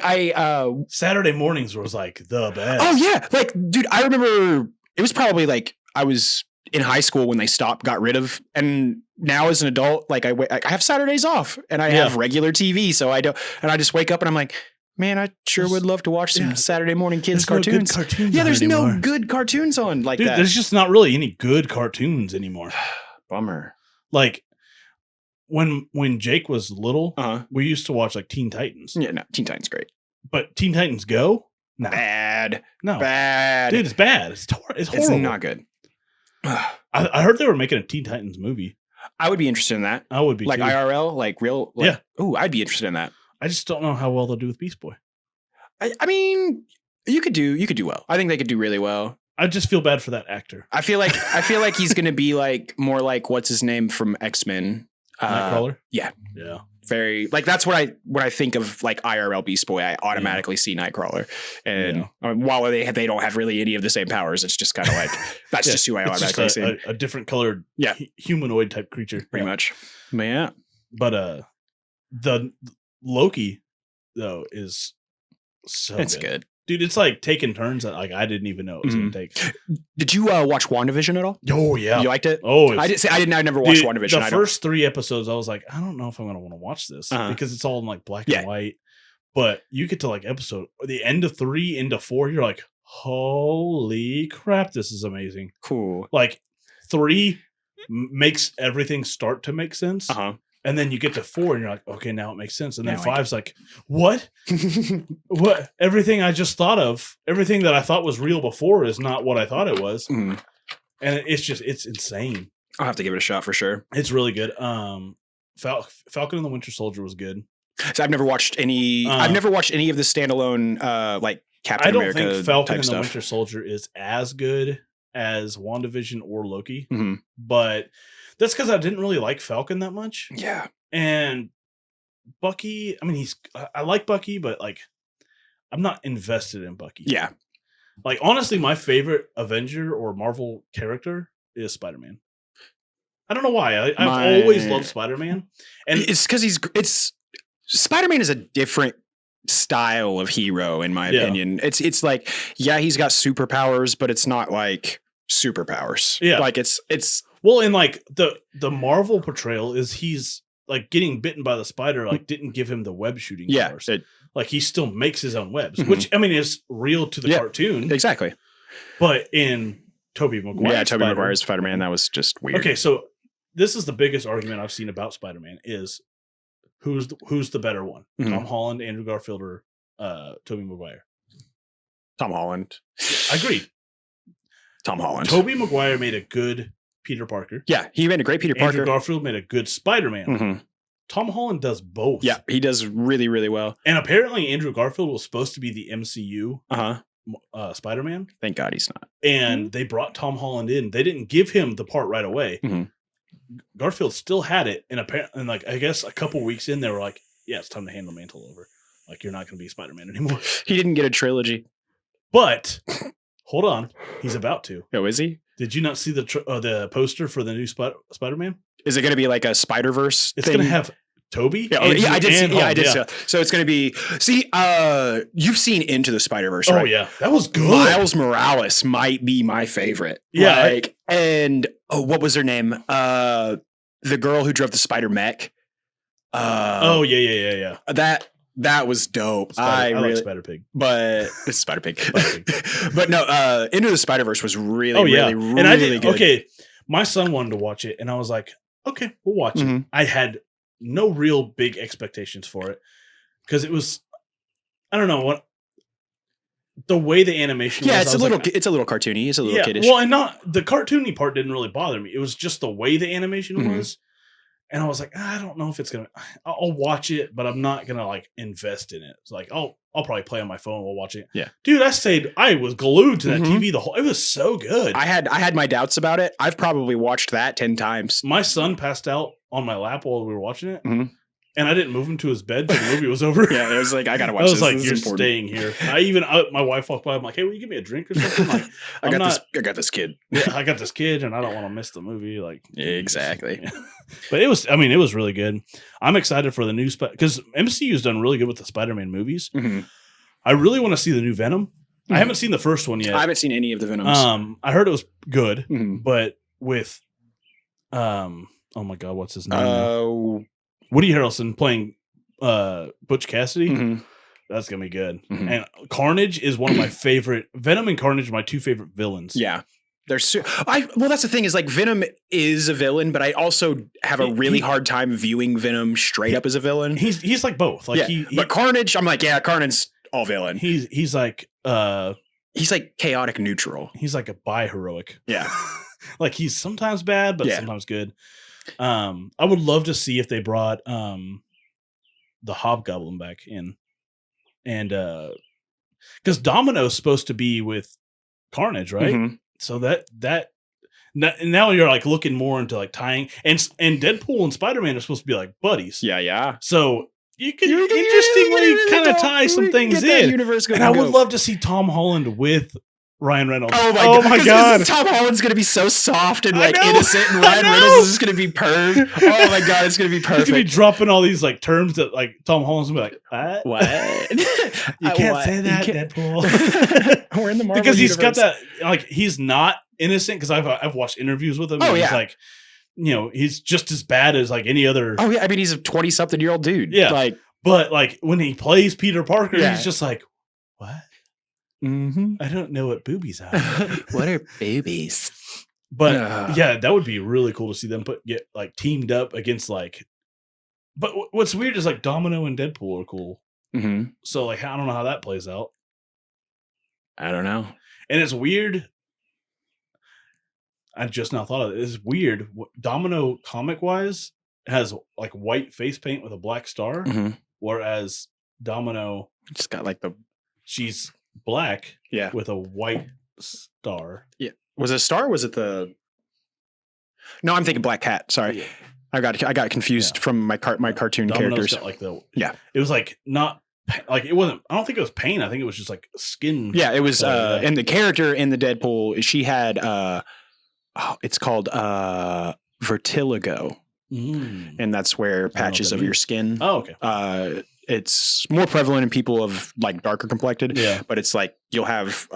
Saturday mornings was like the best. Oh yeah, like dude, I remember it was probably like I was in high school when they got rid of, and now as an adult, like I have Saturdays off and I have regular TV, so I just wake up and I'm like, man, I sure would love to watch some Saturday morning kids cartoons. No good cartoons there's anymore. no good cartoons on like dude, that. There's just not really any good cartoons anymore. Bummer. Like when Jake was little, we used to watch like Teen Titans. Yeah, no, Teen Titans great, but Teen Titans Go, bad, dude, it's bad. It's horrible. It's not good. I heard they were making a Teen Titans movie. I would be interested in that. I would be like too. IRL, like real. Like, yeah. Oh, I'd be interested in that. I just don't know how well they'll do with Beast Boy. I mean, you could do well. I think they could do really well. I just feel bad for that actor. I feel like he's going to be like more like what's his name from X-Men. Nightcrawler. Yeah. Very like that's what I think of like IRL Beast Boy. I automatically see Nightcrawler, and while they don't have really any of the same powers, it's just kind of like that's just who I automatically see. A different colored, humanoid type creature, pretty much. But yeah, but the Loki though is so good. Dude, it's like taking turns that like I didn't even know it was going to take. Did you watch WandaVision at all? Oh yeah, you liked it? Oh, I never watched WandaVision. The first 3 episodes, I was like, I don't know if I'm going to want to watch this because it's all in like black and white. But you get to like the end of 3 into 4, you're like, holy crap, this is amazing. Cool. Like 3 makes everything start to make sense. And then you get to 4 and you're like, okay, now it makes sense. And then 5's like, what? What? Everything I just thought of, everything that I thought was real before is not what I thought it was. And it's insane. I'll have to give it a shot for sure. It's really good. Falcon and the Winter Soldier was good. So I've never watched any of the standalone like Captain America. I don't think Falcon and the Winter Soldier is as good as WandaVision or Loki. But that's because I didn't really like Falcon that much. Yeah. And Bucky, I mean, I like Bucky, but like, I'm not invested in Bucky. Yeah. Like, honestly, my favorite Avenger or Marvel character is Spider-Man. I don't know why. I've always loved Spider-Man. And it's because Spider-Man is a different style of hero, in my opinion. It's like, he's got superpowers, but it's not like superpowers. Yeah. Like it's well, and like the Marvel portrayal is he's like getting bitten by the spider, like didn't give him the web shooting powers. Like he still makes his own webs, which I mean is real to the cartoon. Exactly. But in Tobey Maguire. Yeah, Tobey Maguire's Spider-Man. That was just weird. Okay, so this is the biggest argument I've seen about Spider-Man is who's the better one? Tom Holland, Andrew Garfield, or Tobey Maguire? Tom Holland. I agree. Tom Holland. Tobey Maguire made a good Peter Parker. Yeah, he made a great Peter Parker. Andrew Garfield made a good Spider-Man. Tom Holland does both. Yeah, he does really, really well. And apparently Andrew Garfield was supposed to be the MCU Spider-Man. Thank God he's not. And they brought Tom Holland in. They didn't give him the part right away. Garfield still had it. And apparently, like, I guess a couple weeks in, they were like, yeah, it's time to hand the mantle over. Like, you're not going to be Spider-Man anymore. He didn't get a trilogy. But, hold on. He's about to. Oh, is he? Did you not see the poster for the new Spider-Man? Is it going to be like a Spider-Verse It's going to have Toby. Yeah, I did. I did. Yeah. So it's going to be. See, you've seen Into the Spider-Verse, right? Oh yeah, that was good. Miles Morales might be my favorite. Yeah, what was her name? The girl who drove the Spider Mech. Yeah. That was dope. I like Spider Pig, but it's Spider Pig. But no, Into the Spider-Verse was really and I did good. Okay, my son wanted to watch it, and I was like, okay, we'll watch it. I had no real big expectations for it because it was, I don't know what the way the animation. Yeah, was, it's a little cartoony. It's a little kiddish. Well, and not the cartoony part didn't really bother me. It was just the way the animation was. And I was like, I don't know if it's I'll watch it, but I'm not gonna like invest in it. It's like, I'll probably play on my phone while watching it. Yeah, dude, I was glued to that TV it was so good. I had my doubts about it. I've probably watched that 10 times. My son passed out on my lap while we were watching it. And I didn't move him to his bed till the movie was over. Yeah, it was like, I gotta watch this. I was like, you're staying here. My wife walked by. I'm like, hey, will you give me a drink or something? Like, I got this kid. Yeah, I got this kid, and I don't want to miss the movie. Like, exactly. Yeah. But it was really good. I'm excited for the new because MCU's done really good with the Spider-Man movies. I really want to see the new Venom. I haven't seen the first one yet. I haven't seen any of the Venoms. I heard it was good, but with, oh my God, what's his name? Woody Harrelson playing Butch Cassidy. That's gonna be good. And Carnage is one of my favorite. Venom and Carnage are my two favorite villains. Yeah, that's the thing is, like, Venom is a villain, but I also have a really hard time viewing Venom straight up as a villain. He's like both. Like but Carnage, I'm like, yeah, Carnage all villain. He's like chaotic neutral. He's like a bi-heroic. Yeah. Like, he's sometimes bad, but sometimes good. I would love to see if they brought the Hobgoblin back in, and because Domino's supposed to be with Carnage, right? So now you're like looking more into like tying, and Deadpool and Spider-Man are supposed to be like buddies. Yeah. So you can interestingly kind of tie some things in. And I would love to see Tom Holland with Ryan Reynolds. Oh my God. Tom Holland's going to be so soft and like innocent, and Ryan Reynolds is just going to be perv. Oh my God, it's going to be perfect. He's going to be dropping all these like terms that like Tom Holland's going to be like, what? You can't say that, Deadpool. We're in the Marvel because he's universe. got that, like, he's not innocent, because I've watched interviews with him. He's like, he's just as bad as like any other. Oh yeah, I mean, he's a 20-something-year-old dude. Yeah, but like when he plays Peter Parker, he's just like, what? I don't know what boobies are. What are boobies? But yeah, that would be really cool to see them get like teamed up against like. But what's weird is like Domino and Deadpool are cool. So like, I don't know how that plays out. I don't know. And it's weird. I just now thought of it. It's weird. Domino, comic wise, has like white face paint with a black star, whereas Domino just got like she's black, with a white star. Yeah, was it a star? Or was it the? No, I'm thinking Black Cat. Sorry, yeah. I got confused from my cartoon Domino's characters. Got like it was like not like it wasn't. I don't think it was paint. I think it was just like skin. Yeah, it was. And the character in the Deadpool, she had. It's called vertigo. And that's where patches of your skin. Oh, okay. it's more prevalent in people of like darker complected. Yeah. But it's like you'll have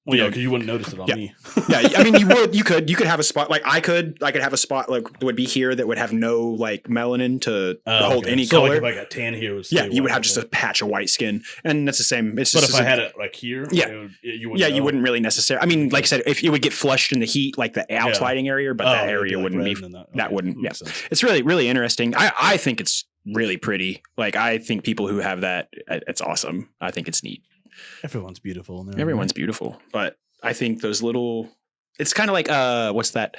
because you wouldn't notice it on me. Yeah, I mean, you could have a spot like I could have a spot like that would be here that would have no like melanin to hold any color. Like if I got tan here, it would you would have just a patch of white skin, and that's the same. It's but just if I had it like here, you wouldn't really necessarily. I mean, like I said, if it would get flushed in the heat, like the outlighting area, but that area wouldn't be. That wouldn't. Yeah, it's really really interesting. I think it's really pretty. Like I think people who have that, it's awesome. I think it's neat. Everyone's beautiful. Everyone's beautiful, but I think those little. It's kind of like what's that?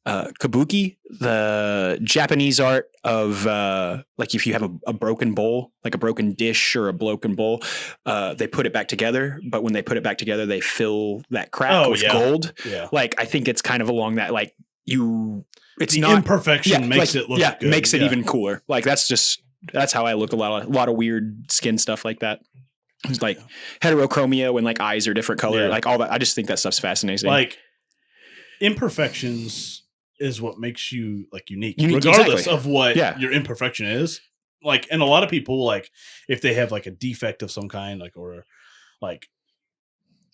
Kabuki, the Japanese art of like if you have a broken bowl, like a broken dish or a broken bowl, they put it back together. But when they put it back together, they fill that crack with gold. Yeah. Like I think it's kind of along that like it's the not imperfection makes it look good. Makes it even cooler. Like that's how I look a lot of weird skin stuff like that. It's like heterochromia when like eyes are different color, like all that. I just think that stuff's fascinating. Like imperfections is what makes you like unique regardless of what your imperfection is. Like, and a lot of people like if they have like a defect of some kind, like or like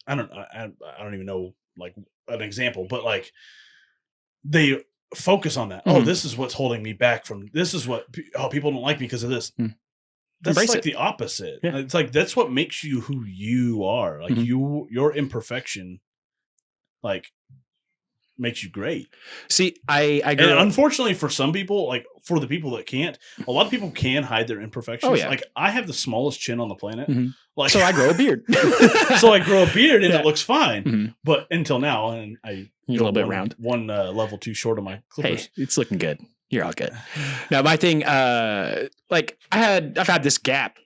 I don't even know like an example, but like they focus on that. Oh, this is what's holding me back from this is what people don't like me because of this. That's Embrace like it. the opposite. Yeah. It's like that's what makes you who you are. Like your imperfection, like makes you great. See, I and unfortunately for some people, like for the people that can't, a lot of people can hide their imperfections. Oh, yeah. Like I have the smallest chin on the planet. Like so I grow a beard. And it looks fine. But until now, and I You're a little bit round. One level too short on my clippers. Hey, it's looking good. You're all good. Now my thing, like I've had this gap,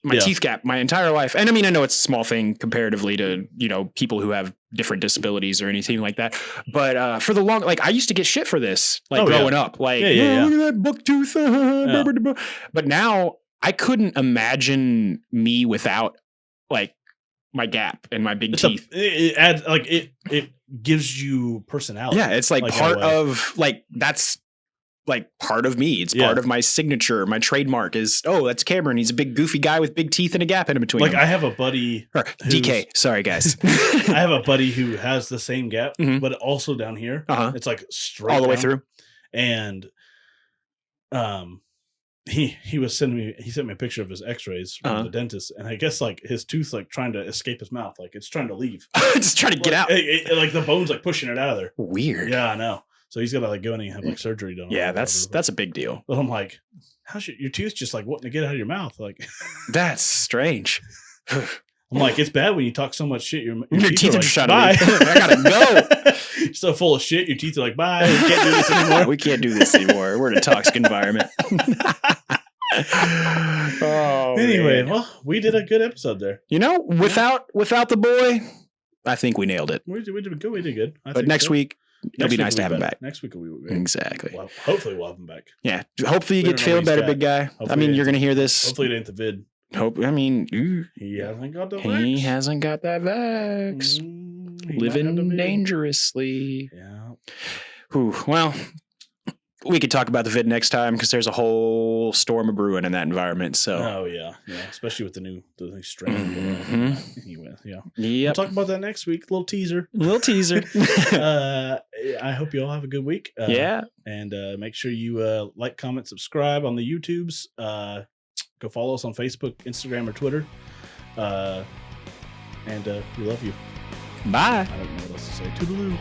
my teeth gap, my entire life, and I mean I know it's a small thing comparatively to people who have different disabilities or anything like that. But for the long, like I used to get shit for this, like growing up, like look at that buck tooth. But now I couldn't imagine me without like my gap and my big teeth. It adds like it gives you personality. Yeah, it's like part of like that's. Like part of me. It's part of my signature. My trademark is, that's Cameron. He's a big goofy guy with big teeth and a gap in between. Like I have a buddy. DK. Sorry, guys. I have a buddy who has the same gap, but also down here. It's like straight all the way through. And he sent me a picture of his x-rays from the dentist, and I guess like his tooth like trying to escape his mouth, like it's trying to leave. It's trying to get out. Like the bone's like pushing it out of there. Weird. Yeah, I know. So he's got to like go in and have like surgery done. Yeah, that's a big deal. But I'm like, how's your tooth just like wanting to get out of your mouth? Like that's strange. I'm like, it's bad when you talk so much shit. Your teeth are like, just trying to leave. I gotta go. You're so full of shit. Your teeth are like, bye. We can't do this anymore. We can't do this anymore. We're in a toxic environment. Anyway, well, we did a good episode there. Without the boy, I think we nailed it. We did good. But next week. It'll be nice to have him back. Next week will be great. Exactly. Well, hopefully we'll have him back. Yeah. Hopefully you get feeling better, big guy. I mean, you're going to hear this. Hopefully it ain't the vid. He hasn't got the vax. He hasn't got that vax. Living dangerously. Yeah. Whew. Well, we could talk about the vid next time because there's a whole storm of brewing in that environment. So. Oh yeah, especially with the new strain. Anyway, Yep. We'll talk about that next week. Little teaser. I hope you all have a good week. And make sure you like, comment, subscribe on the YouTubes. Go follow us on Facebook, Instagram, or Twitter. And we love you. Bye. I don't know what else to say. Toodaloo.